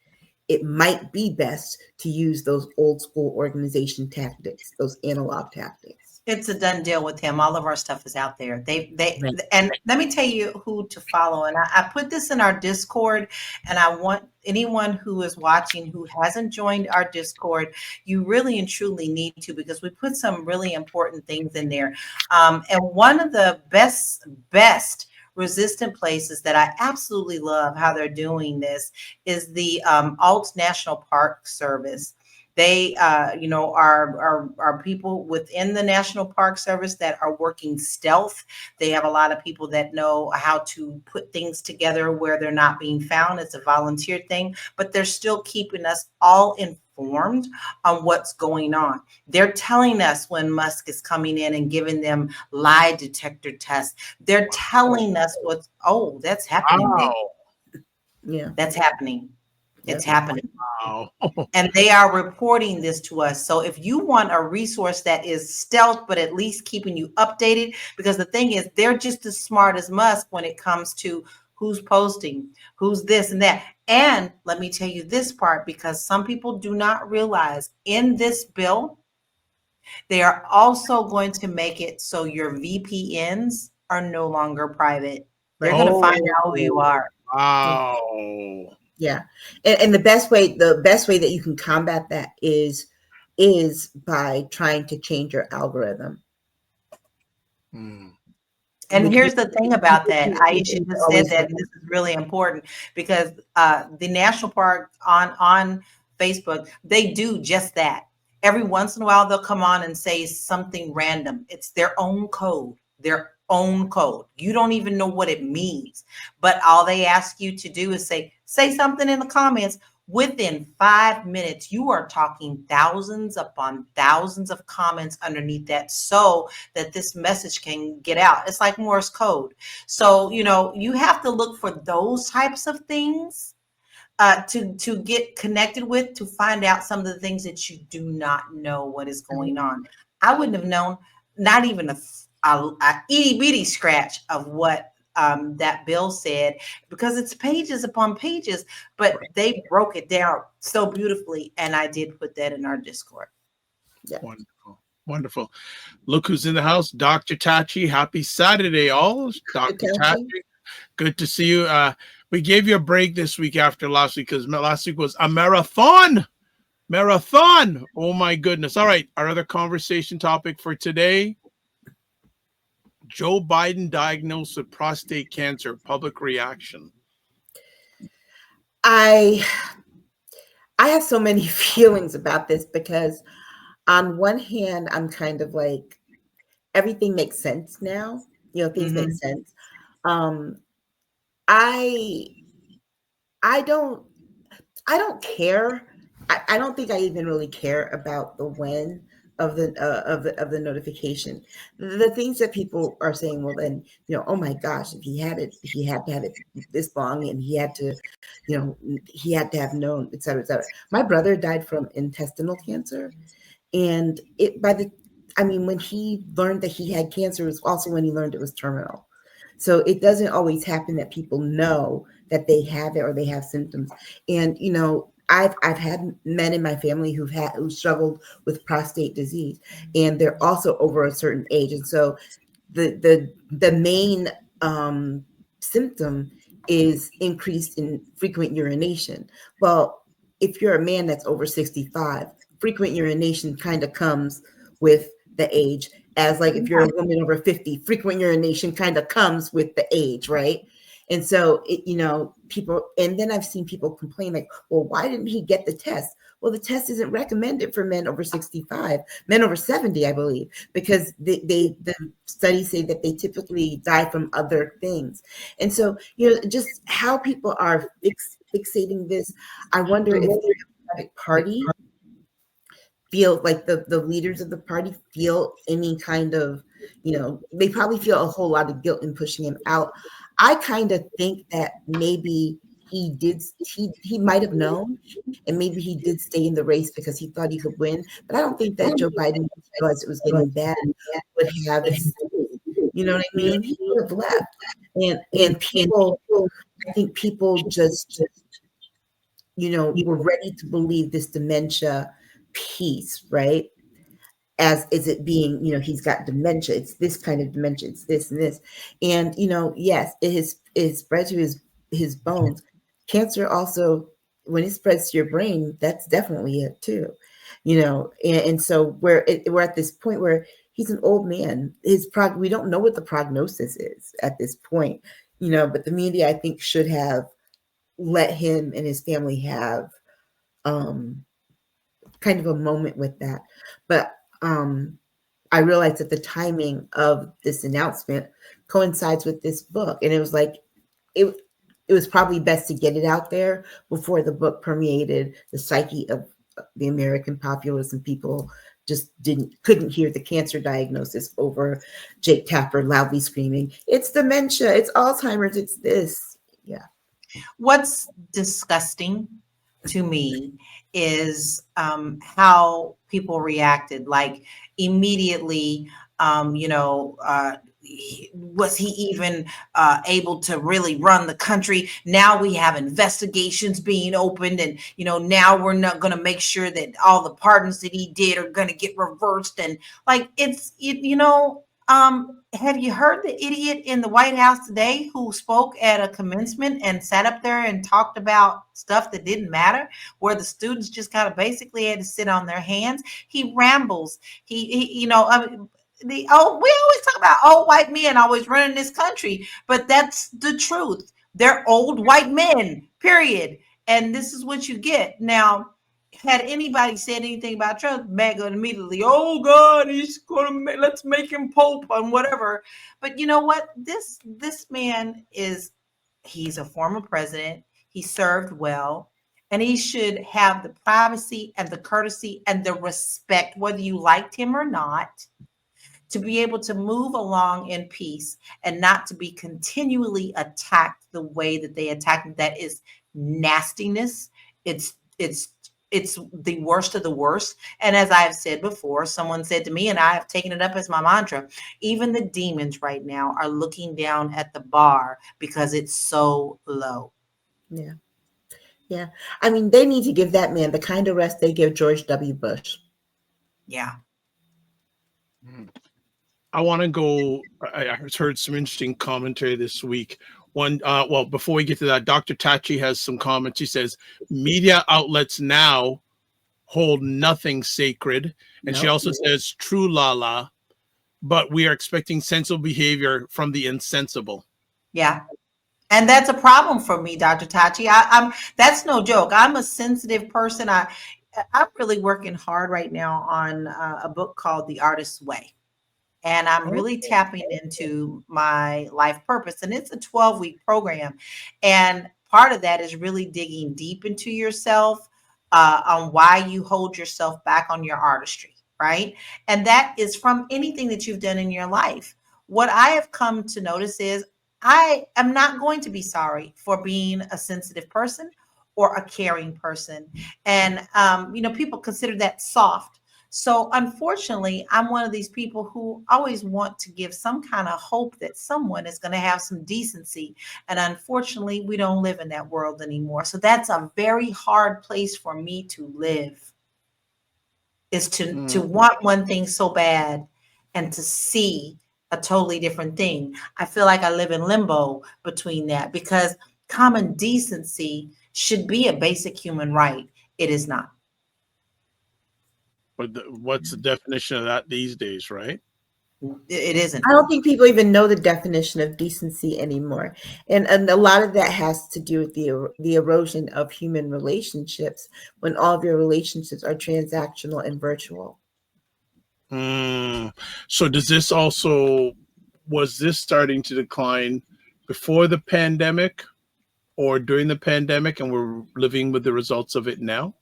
it might be best to use those old school organization tactics, those analog tactics. It's a done deal with him. All of our stuff is out there. And let me tell you who to follow. And I put this in our Discord, and I want anyone who is watching who hasn't joined our Discord, you really and truly need to, because we put some really important things in there. And one of the best resistant places that I absolutely love how they're doing this is the Alt National Park Service. They, are people within the National Park Service that are working stealth. They have a lot of people that know how to put things together where they're not being found. It's a volunteer thing, but they're still keeping us all informed on what's going on. They're telling us when Musk is coming in and giving them lie detector tests. They're telling us that's happening. Wow. Yeah, that's happening. It's happening. Wow. And they are reporting this to us. So if you want a resource that is stealth, but at least keeping you updated, because the thing is, they're just as smart as Musk when it comes to who's posting, who's this and that. And let me tell you this part, because some people do not realize in this bill, they are also going to make it so your VPNs are no longer private. They're going to find out who you are. Wow. Yeah. And the best way that you can combat that is by trying to change your algorithm. Hmm. And here's the thing about that. Aisha just said that, and this is really important, because the national park on Facebook, they do just that. Every once in a while, they'll come on and say something random. It's their own code. You don't even know what it means, but all they ask you to do is say something in the comments. Within 5 minutes, you are talking thousands upon thousands of comments underneath that so that this message can get out. It's like Morse code. So, you have to look for those types of things to get connected with, to find out some of the things that you do not know what is going on. I wouldn't have known not even a itty bitty scratch of what that bill said, because it's pages upon pages, but they broke it down so beautifully. And I did put that in our Discord. Yeah. Wonderful. Wonderful. Look who's in the house. Dr. Tachi. Happy Saturday, all. Dr. Tachi. Good to see you. We gave you a break this week after last week, because last week was a marathon. Oh my goodness. All right. Our other conversation topic for today: Joe Biden diagnosed with prostate cancer, public reaction. I have so many feelings about this, because on one hand, I'm kind of like, everything makes sense now. Things make sense. I don't care. I don't think I even really care about the when of the notification. The things that people are saying, well, then, oh my gosh, if he had to have it this long, and he had to have known, et cetera, et cetera. My brother died from intestinal cancer, and when he learned that he had cancer, it was also when he learned it was terminal. So it doesn't always happen that people know that they have it or they have symptoms. And, I've had men in my family who struggled with prostate disease, and they're also over a certain age. And so the main symptom is increased in frequent urination. Well, if you're a man that's over 65, frequent urination kind of comes with the age, as like if you're a woman over 50, frequent urination kind of comes with the age, right? And so, people, and then I've seen people complain like, well, why didn't he get the test? Well, the test isn't recommended for men over 65, men over 70, I believe, because the studies say that they typically die from other things. And so, just how people are fixating this, I wonder if the Democratic Party feel like the leaders of the party feel any kind of, they probably feel a whole lot of guilt in pushing him out. I kind of think that maybe he might have known, and maybe he did stay in the race because he thought he could win. But I don't think that Joe Biden realized it was getting bad would have, you know what I mean? He would have left. And people, I think people just were ready to believe this dementia piece, right? As is it being, he's got dementia, it's this kind of dementia, it's this and this. And, yes, it spreads to his bones. Cancer also, when it spreads to your brain, that's definitely it too, and so we're at this point where he's an old man. We don't know what the prognosis is at this point, but the media, I think, should have let him and his family have kind of a moment with that. But I realized that the timing of this announcement coincides with this book. And it was like, it was probably best to get it out there before the book permeated the psyche of the American populace, and people just couldn't hear the cancer diagnosis over Jake Tapper loudly screaming, it's dementia, it's Alzheimer's, it's this. Yeah. What's disgusting to me is how people reacted. Like immediately, was he even able to really run the country? Now we have investigations being opened, and now we're not going to make sure that all the pardons that he did are going to get reversed. And like have you heard the idiot in the White House today who spoke at a commencement and sat up there and talked about stuff that didn't matter, where the students just kind of basically had to sit on their hands? He rambles. We always talk about old white men always running this country, but that's the truth. They're old white men, period. And this is what you get. Now, had anybody said anything about Trump, Meg would immediately, oh God, he's let's make him Pope and whatever. But you know what? This man he's a former president. He served well. And he should have the privacy and the courtesy and the respect, whether you liked him or not, to be able to move along in peace and not to be continually attacked the way that they attack. That is nastiness. It's the worst of the worst. And as I've said before, someone said to me, and I have taken it up as my mantra, even the demons right now are looking down at the bar because it's so low. Yeah. Yeah. I mean, they need to give that man the kind of rest they give George W. Bush. Yeah. I want to go. I heard some interesting commentary this week. One, well, before we get to that, Dr. Tachi has some comments. He says media outlets now hold nothing sacred, and she also says true LaLa, but we are expecting sensible behavior from the insensible. Yeah. And that's a problem for me, Dr. Tachi. I'm that's no joke. I'm a sensitive person. I'm really working hard right now on a book called The Artist's Way. And I'm really tapping into my life purpose. And it's a 12-week program. And part of that is really digging deep into yourself on why you hold yourself back on your artistry, right? And that is from anything that you've done in your life. What I have come to notice is I am not going to be sorry for being a sensitive person or a caring person. And, people consider that soft. So unfortunately, I'm one of these people who always want to give some kind of hope that someone is going to have some decency. And unfortunately, we don't live in that world anymore. So that's a very hard place for me to live, is to want one thing so bad and to see a totally different thing. I feel like I live in limbo between that, because common decency should be a basic human right. It is not. But what's the definition of that these days, right? It isn't. I don't think people even know the definition of decency anymore. And a lot of that has to do with the erosion of human relationships when all of your relationships are transactional and virtual. So was this starting to decline before the pandemic or during the pandemic, and we're living with the results of it now?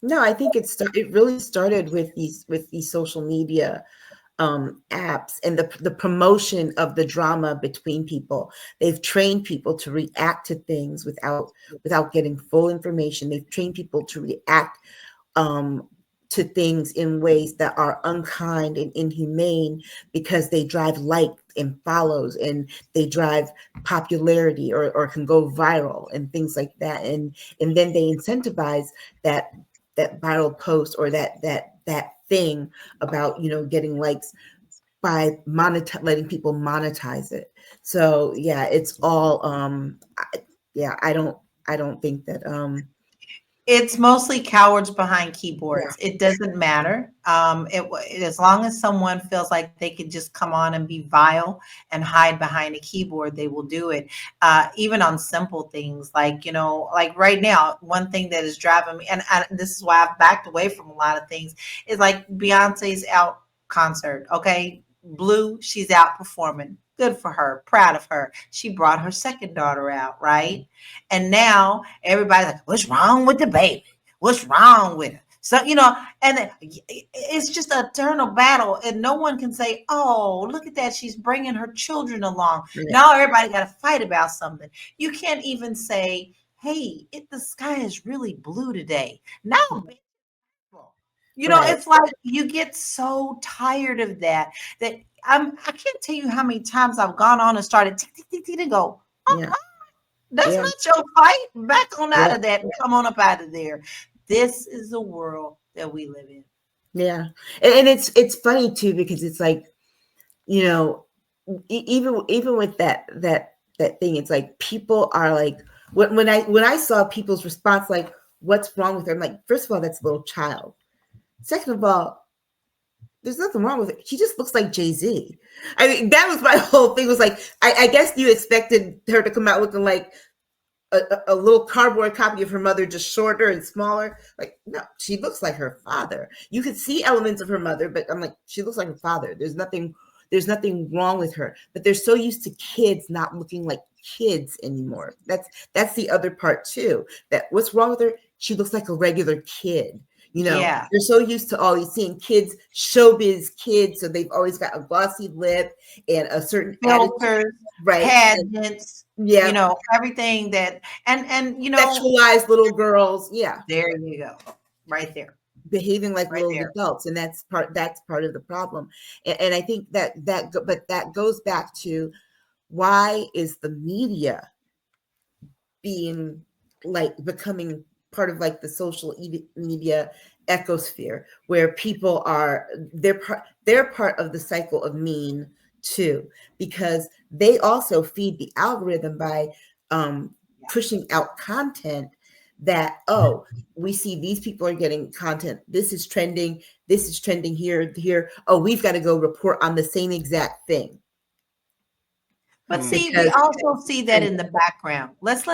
No, I think it really started with these social media apps and the promotion of the drama between people. They've trained people to react to things without getting full information. They've trained people to react to things in ways that are unkind and inhumane because they drive like and follows, and they drive popularity or can go viral and things like that. And then they incentivize that viral post or that thing about, getting likes by letting people monetize it. So yeah, it's all I don't think that it's mostly cowards behind keyboards. Yeah. It doesn't matter. As long as someone feels like they can just come on and be vile and hide behind a keyboard, they will do it. Even on simple things like right now, one thing that is driving me, and this is why I've backed away from a lot of things, is like Beyonce's out concert. Okay. Blue, she's out performing. Good for her. Proud of her. She brought her second daughter out, right? And now everybody's like, what's wrong with the baby? What's wrong with her? So, and it's just an eternal battle. And no one can say, oh, look at that. She's bringing her children along. Yeah. Now everybody got to fight about something. You can't even say, hey, the sky is really blue today. No. Right. It's like you get so tired of that I can't tell you how many times I've gone on and started to go, that's not your fight. Back on out of that and come on up out of there. This is the world that we live in. Yeah. And it's funny too, because it's like, even with that thing, it's like people are like, when I saw people's response, like, what's wrong with her? I'm like, first of all, that's a little child. Second of all, there's nothing wrong with it. She just looks like Jay-Z. I mean, that was my whole thing, was like, I guess you expected her to come out looking like a little cardboard copy of her mother, just shorter and smaller. Like, no, she looks like her father. You could see elements of her mother, but I'm like, she looks like her father. There's nothing wrong with her. But they're so used to kids not looking like kids anymore. That's the other part too. That what's wrong with her? She looks like a regular kid. You know, Yeah. they're so used to always seeing kids, showbiz kids, so they've always got a glossy lip and a certain attitude, Filters, right? pageants, Yeah, you know, everything that, and you know, sexualized little girls. Yeah, there you go, right there, behaving like right little there. adults, and that's part of the problem. And I think but that goes back to why is the media being like becoming part of like the social media ecosphere where people are they're part of the cycle of mean too, because they also feed the algorithm by pushing out content that, oh, we see these people are getting content, this is trending here, oh, we've got to go report on the same exact thing. But see, we Because also see that in the background. Let's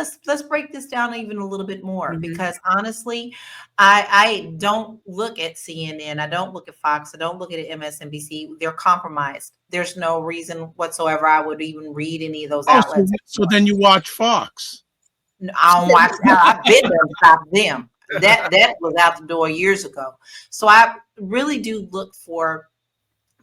break this down even a little bit more, because honestly, I don't look at CNN, I don't look at Fox, I don't look at MSNBC. They're compromised. There's no reason whatsoever I would even read any of those outlets. So then you watch Fox. I don't watch. I've been there to stop them. That was out the door years ago. So I really do look for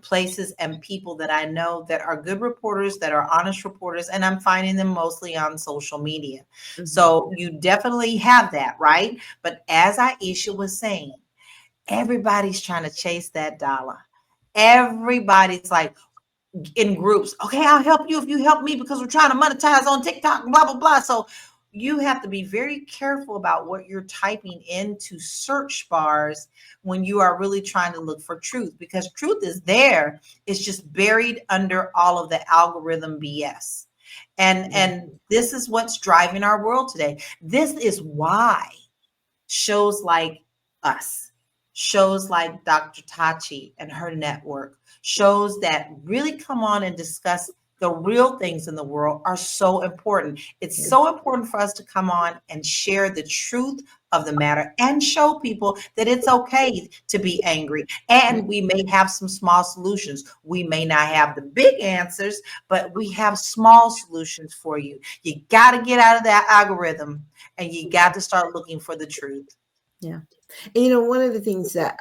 places and people that I know that are good reporters, that are honest reporters, and I'm finding them mostly on social media. So you definitely have that, right? But as Aisha was saying, everybody's trying to chase that dollar. Everybody's like in groups. Okay, I'll help you if you help me because we're trying to monetize on TikTok, blah, blah, blah. So you have to be very careful about what you're typing into search bars when you are really trying to look for truth, because truth is there. It's just buried under all of the algorithm BS. And this is what's driving our world today. This is why shows like us, shows like Dr. Tachi and her network, shows that really come on and discuss the real things in the world are so important. It's so important for us to come on and share the truth of the matter and show people that it's okay to be angry. And we may have some small solutions. We may not have the big answers, but we have small solutions for you. You got to get out of that algorithm and you got to start looking for the truth. Yeah. And, you know, one of the things that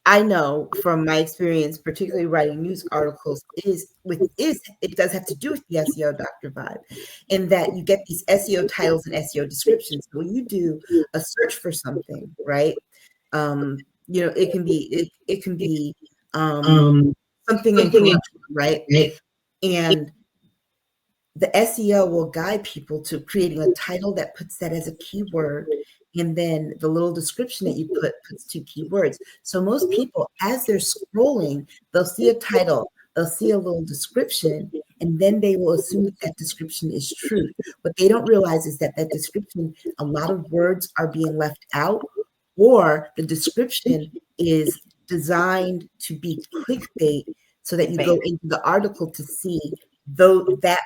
I know from my experience, particularly writing news articles, it does have to do with the SEO, Dr. Vibe, in that you get these SEO titles and SEO descriptions. So when you do a search for something, right? You know, it can be something influential, right? And the SEO will guide people to creating a title that puts that as a keyword. And then the little description that you puts two keywords. So most people, as they're scrolling, they'll see a title, they'll see a little description, and then they will assume that that description is true. What they don't realize is that that description, a lot of words are being left out, or the description is designed to be clickbait so that you go into the article to see though that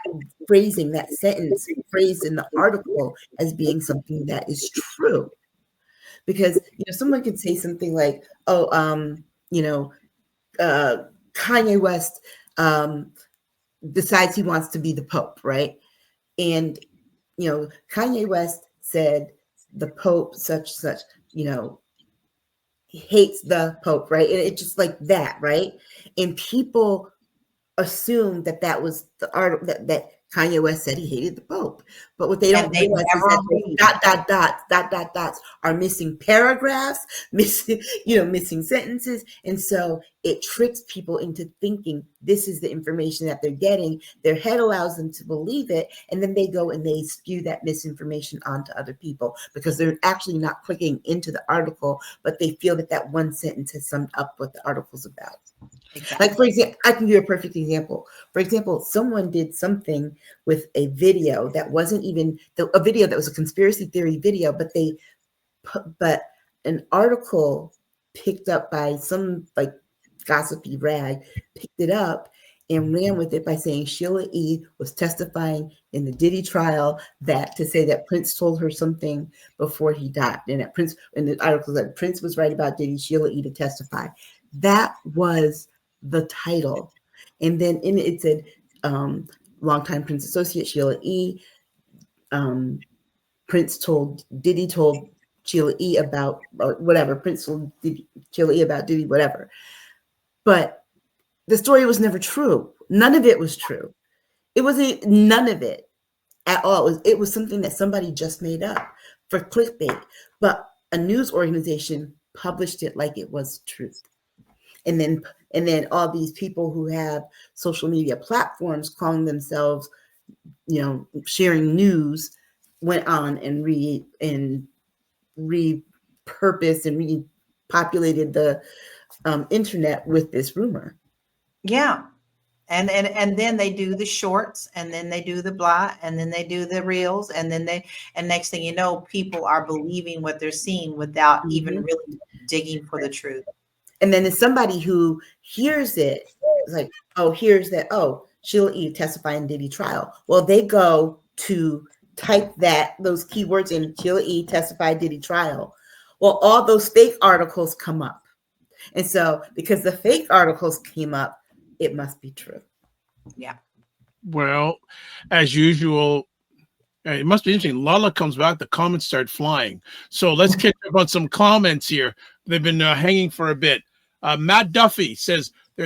phrasing, that sentence phrased in the article as being something that is true. Because, you know, someone could say something like, oh, you know, Kanye West decides he wants to be the Pope, right? And, you know, Kanye West said the Pope such, you know, hates the Pope, right? And it's just like that, right? And people assume that that was the art that Kanye West said he hated the Pope. But what they don't realize is that dots are missing paragraphs, missing sentences. And so it tricks people into thinking this is the information that they're getting. Their head allows them to believe it. And then they go and they spew that misinformation onto other people because they're actually not clicking into the article, but they feel that that one sentence has summed up what the article's about. Exactly. Like, for example, I can give you a perfect example. For example, someone did something with a video that wasn't even a video that was a conspiracy theory video, but an article picked up by some like gossipy rag, picked it up and ran with it by saying Sheila E. was testifying in the Diddy trial to say that Prince told her something before he died. And that Prince, in the article, that Prince was right about Diddy, Sheila E. to testify. That was the title. And then in it said, longtime Prince associate Sheila E. Diddy told Sheila E. about whatever. Prince told Sheila E. about Diddy, whatever. But the story was never true. None of it was true. It wasn't none of it at all. It was something that somebody just made up for clickbait. But a news organization published it like it was truth. And then all these people who have social media platforms calling themselves, sharing news, went on and repurposed and repopulated the internet with this rumor. Yeah. And then they do the shorts, and then they do the blah, and then they do the reels, and next thing you know, people are believing what they're seeing without even really digging for the truth. And then there's somebody who hears it, like, here's that, Sheila E. testifying in Diddy trial. Well, they go to type those keywords in, Sheila E. testified Diddy trial. Well, all those fake articles come up. And so because the fake articles came up, it must be true. Yeah. Well, as usual, it must be interesting. Lala comes back, the comments start flying. So let's catch up on some comments here. They've been hanging for a bit. Matt Duffy says there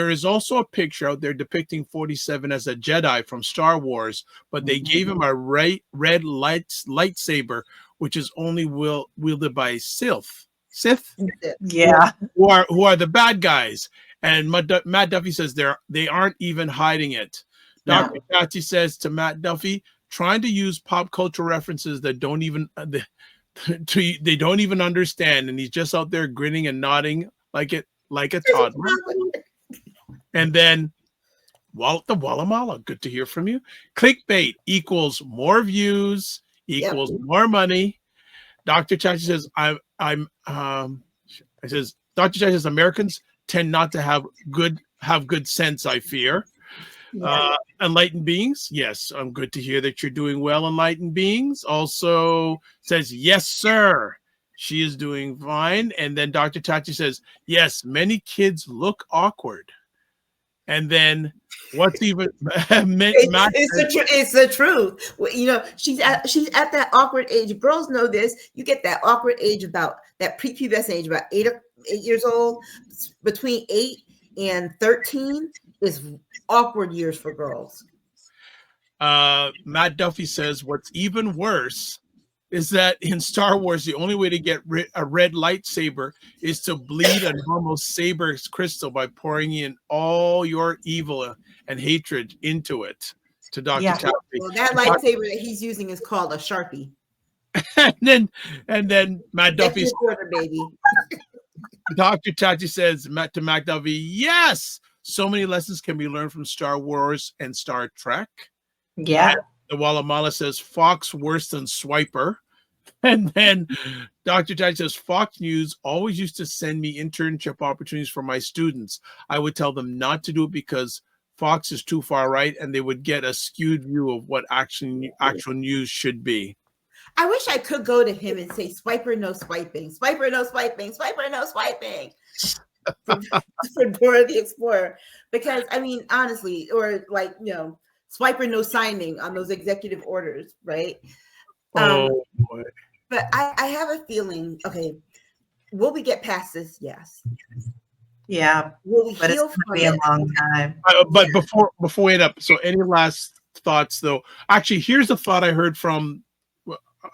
is also a picture out there depicting 47 as a Jedi from Star Wars, but they gave him a red lightsaber, which is only wielded by Sith. Yeah. Who are the bad guys. And Matt Duffy says they aren't even hiding it. Dr. Tati says to Matt Duffy, trying to use pop culture references that they don't even understand, and he's just out there grinning and nodding like a toddler. And then the Walla Mala, good to hear from you. Clickbait equals more views equals more money. Dr. Chachi says Dr. Chachi says Americans tend not to have good sense, I fear. Enlightened beings, yes, I'm good to hear that you're doing well. Enlightened beings also says, yes, sir, she is doing fine. And then Dr. Tachi says, yes, many kids look awkward. And then what's even it's the truth. She's at that awkward age. Girls know this. You get that awkward age about that prepubescent age, about 8 years old. Between 8 and 13 is awkward years for girls. Matt Duffy says what's even worse is that in Star Wars, the only way to get a red lightsaber is to bleed a normal saber's crystal by pouring in all your evil and hatred into it. To Dr. Chappie. Well, that lightsaber that he's using is called a Sharpie. and then Matt Duffy, baby. Dr. Chachi says to Matt Duffy, yes, so many lessons can be learned from Star Wars and Star Trek. Yeah. And the Walla Mala says Fox worse than Swiper. And then Dr. Chachi says Fox News always used to send me internship opportunities for my students. I would tell them not to do it because Fox is too far right, and they would get a skewed view of what actual news should be. I wish I could go to him and say, "Swiper, no swiping. Swiper, no swiping. Swiper, no swiping." for Dora the Explorer, because I mean, honestly, or Swiper, no signing on those executive orders, right? Oh boy. But I have a feeling. Okay, will we get past this? Yes. Yeah, but it's going to be a long time. But before we end up, so any last thoughts though? Actually, here's a thought I heard from,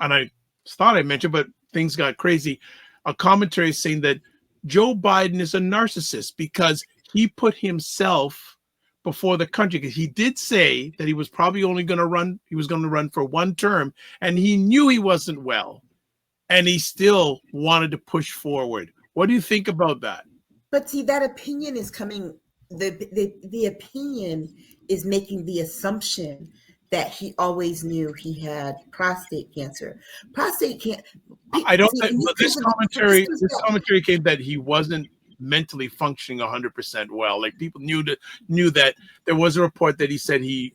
and I thought I mentioned, but things got crazy. A commentary saying that Joe Biden is a narcissist because he put himself before the country, because he did say that he was probably only going to run. He was going to run for one term, and he knew he wasn't well, and he still wanted to push forward. What do you think about that? But see, that opinion is coming. The opinion is making the assumption that he always knew he had prostate cancer. Prostate cancer. I don't think this commentary came that he wasn't mentally functioning 100% well. Like people knew that there was a report that he said he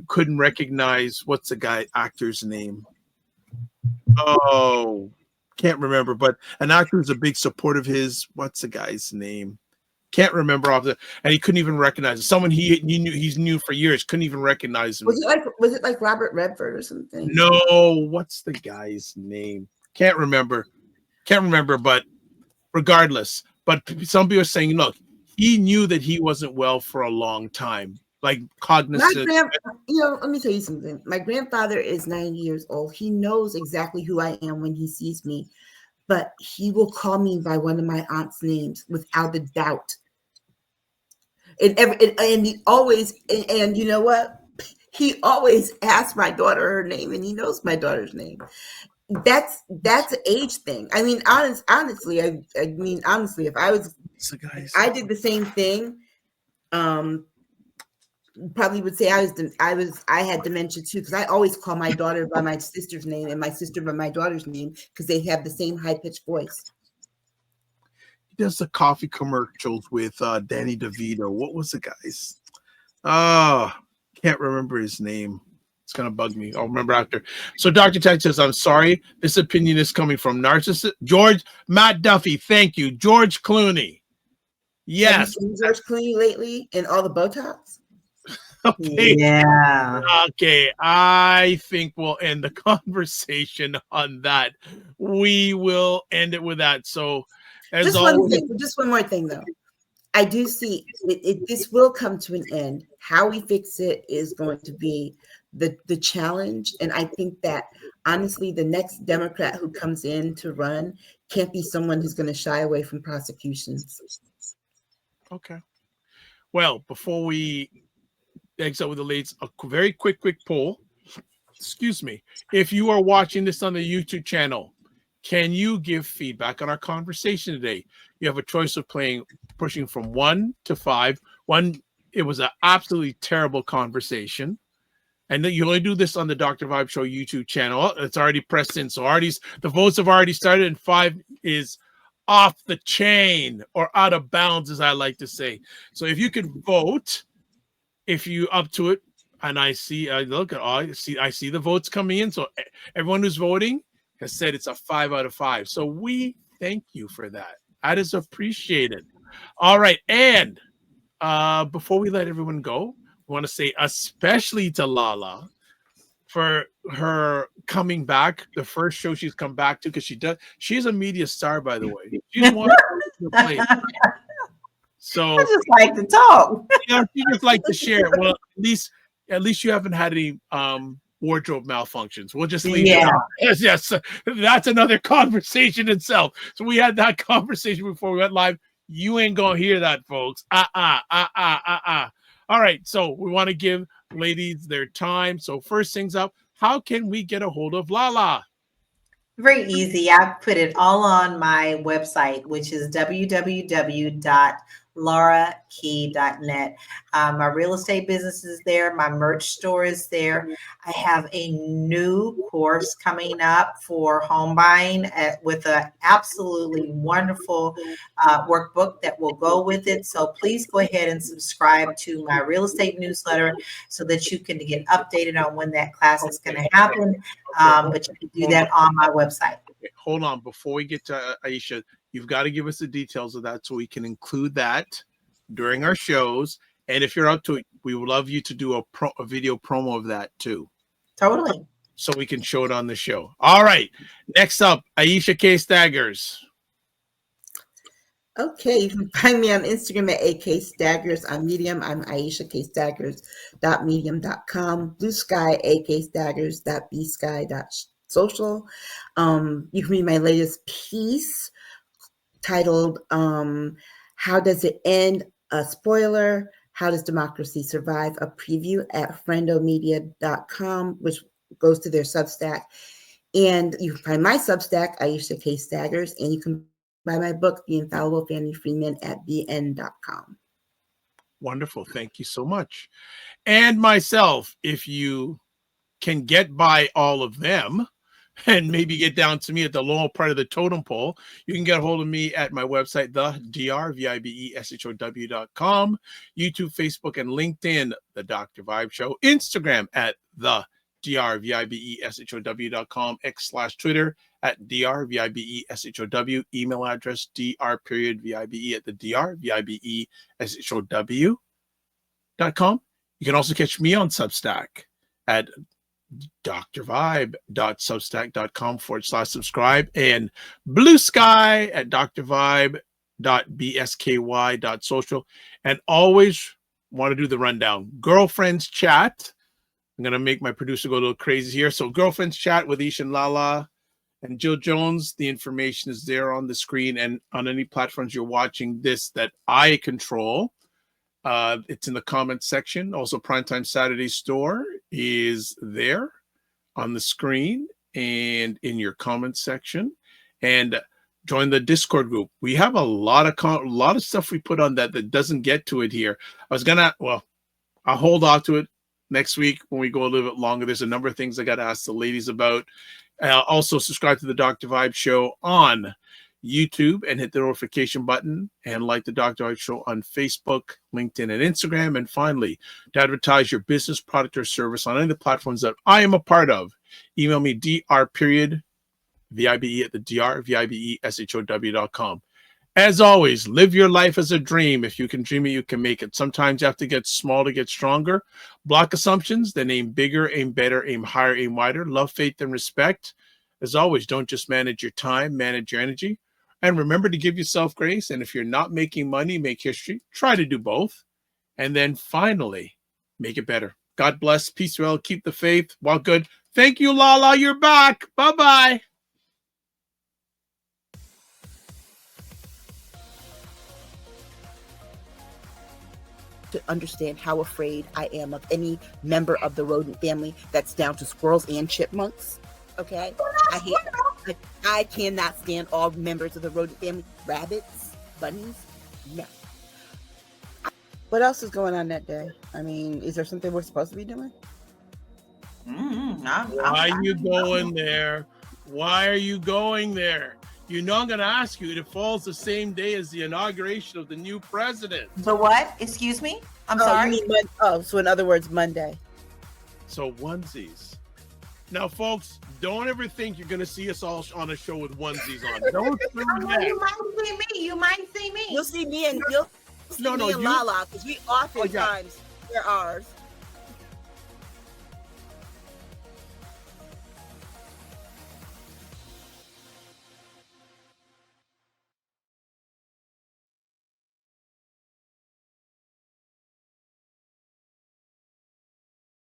couldn't recognize what's the actor's name. Oh, can't remember, but an actor who's a big support of his. What's the guy's name? Can't remember off the, and he couldn't even recognize it. Someone he's knew for years couldn't even recognize him. Was it like Robert Redford or something? No, what's the guy's name? Can't remember, but regardless. But some people are saying, look, he knew that he wasn't well for a long time, like cognizant. Let me tell you something. My grandfather is 90 years old. He knows exactly who I am when he sees me, but he will call me by one of my aunt's names without a doubt. And he always, and you know what? He always asks my daughter her name, and he knows my daughter's name. That's an age thing. I mean, honestly, if I did the same thing, probably would say I had dementia too, because I always call my daughter by my sister's name and my sister by my daughter's name because they have the same high-pitched voice. He does the coffee commercials with Danny DeVito. What was the guy's? Can't remember his name. It's gonna bug me. I'll remember after. So Dr. Tech says, I'm sorry. This opinion is coming from narcissist Matt Duffy. Thank you. George Clooney. Yes. Have you seen George Clooney lately and all the Botox? Okay. Yeah. Okay. I think we'll end the conversation on that. We will end it with that. So just one more thing though. I do see this will come to an end. How we fix it is going to be the challenge. And I think that honestly, the next Democrat who comes in to run can't be someone who's going to shy away from prosecutions. Okay. Well, before we exit with the ladies, a very quick poll. Excuse me. If you are watching this on the YouTube channel, can you give feedback on our conversation today? You have a choice of pushing from 1 to 5. 1, it was an absolutely terrible conversation. And then you only do this on the Dr. Vibe Show YouTube channel. It's already pressed in. So the votes have already started, and 5 is off the chain or out of bounds, as I like to say. So if you could vote, if you up to it, and I see the votes coming in. So everyone who's voting has said it's a 5 out of 5. So we thank you for that. That is appreciated. All right. And before we let everyone go, we want to say especially to Lala for her coming back, the first show she's come back to, because she's a media star, by the way. She's one to play. So I just like to talk. You just like to share. Well, at least you haven't had any wardrobe malfunctions. We'll just leave it out. Yes. That's another conversation itself. So we had that conversation before we went live. You ain't gonna hear that, folks. All right, so we want to give ladies their time. So first things up, how can we get a hold of Lala? Very easy. I put it all on my website, which is www.laurakey.net. My real estate business is there. My merch store is there. I have a new course coming up for home buying with an absolutely wonderful workbook that will go with it. So please go ahead and subscribe to my real estate newsletter so that you can get updated on when that class is going to happen. But you can do that on my website. Okay, hold on. Before we get to Aisha, you've got to give us the details of that so we can include that during our shows. And if you're up to it, we would love you to do a video promo of that too. Totally. So we can show it on the show. All right. Next up, Aisha K. Staggers. Okay, you can find me on Instagram at AK Staggers. On Medium, I'm Aisha K. Staggers.medium.com. Blue Sky, AK Staggers.bsky.social. You can read my latest piece titled How Does It End? A Spoiler. How Does Democracy Survive? A preview at friendomedia.com, which goes to their Substack. And you can find my Substack, Aisha K. Staggers, and you can buy my book, The Infallible Fanny Freeman, at bn.com. Wonderful. Thank you so much. And myself, if you can get by all of them and maybe get down to me at the lower part of the totem pole, you can get a hold of me at my website, thedrvibeshow.com, YouTube, Facebook, and LinkedIn, The Dr. Vibe Show, Instagram at The drvibeshow.com, X/Twitter at drvibeshow, email address dr.vibe@drvibeshow.com. You can also catch me on Substack at drvibe.substack.com/subscribe, and Blue Sky at drvibe.bsky.social. And always want to do the rundown. Girlfriends Chat. I'm going to make my producer go a little crazy here. So Girlfriends Chat with Aisha LaLa and Jill Jones. The information is there on the screen and on any platforms you're watching this that I control. It's in the comments section. Also, Primetime Saturday Store is there on the screen and in your comments section. And join the Discord group. We have a lot of stuff we put on that doesn't get to it here. I'll hold off to it next week when we go a little bit longer. There's a number of things I got to ask the ladies about. Also, subscribe to the Dr. Vibe Show on YouTube and hit the notification button, and like the Dr. Vibe Show on Facebook, LinkedIn, and Instagram. And finally, to advertise your business, product, or service on any of the platforms that I am a part of, email me drvibe@drvibeshow.com. As always, live your life as a dream. If you can dream it, you can make it. Sometimes you have to get small to get stronger. Block assumptions, then aim bigger, aim better, aim higher, aim wider. Love, faith, and respect. As always, don't just manage your time, manage your energy. And remember to give yourself grace. And if you're not making money, make history. Try to do both. And then finally, make it better. God bless. Peace well. Keep the faith. Walk good. Thank you, LaLa. You're back. Bye-bye. To understand how afraid I am of any member of the rodent family that's down to squirrels and chipmunks. Okay, I cannot stand all members of the rodent family. Rabbits, bunnies, no. What else is going on that day? I mean, is there something we're supposed to be doing? Why are you going there? Why are you going there? You know I'm going to ask you. It falls the same day as the inauguration of the new president. The what? Excuse me? I'm sorry. So in other words, Monday. So onesies. Now, folks, don't ever think you're going to see us all on a show with onesies on. Don't do that. You might see me. You might see me. You'll see me and LaLa, because we oftentimes wear ours.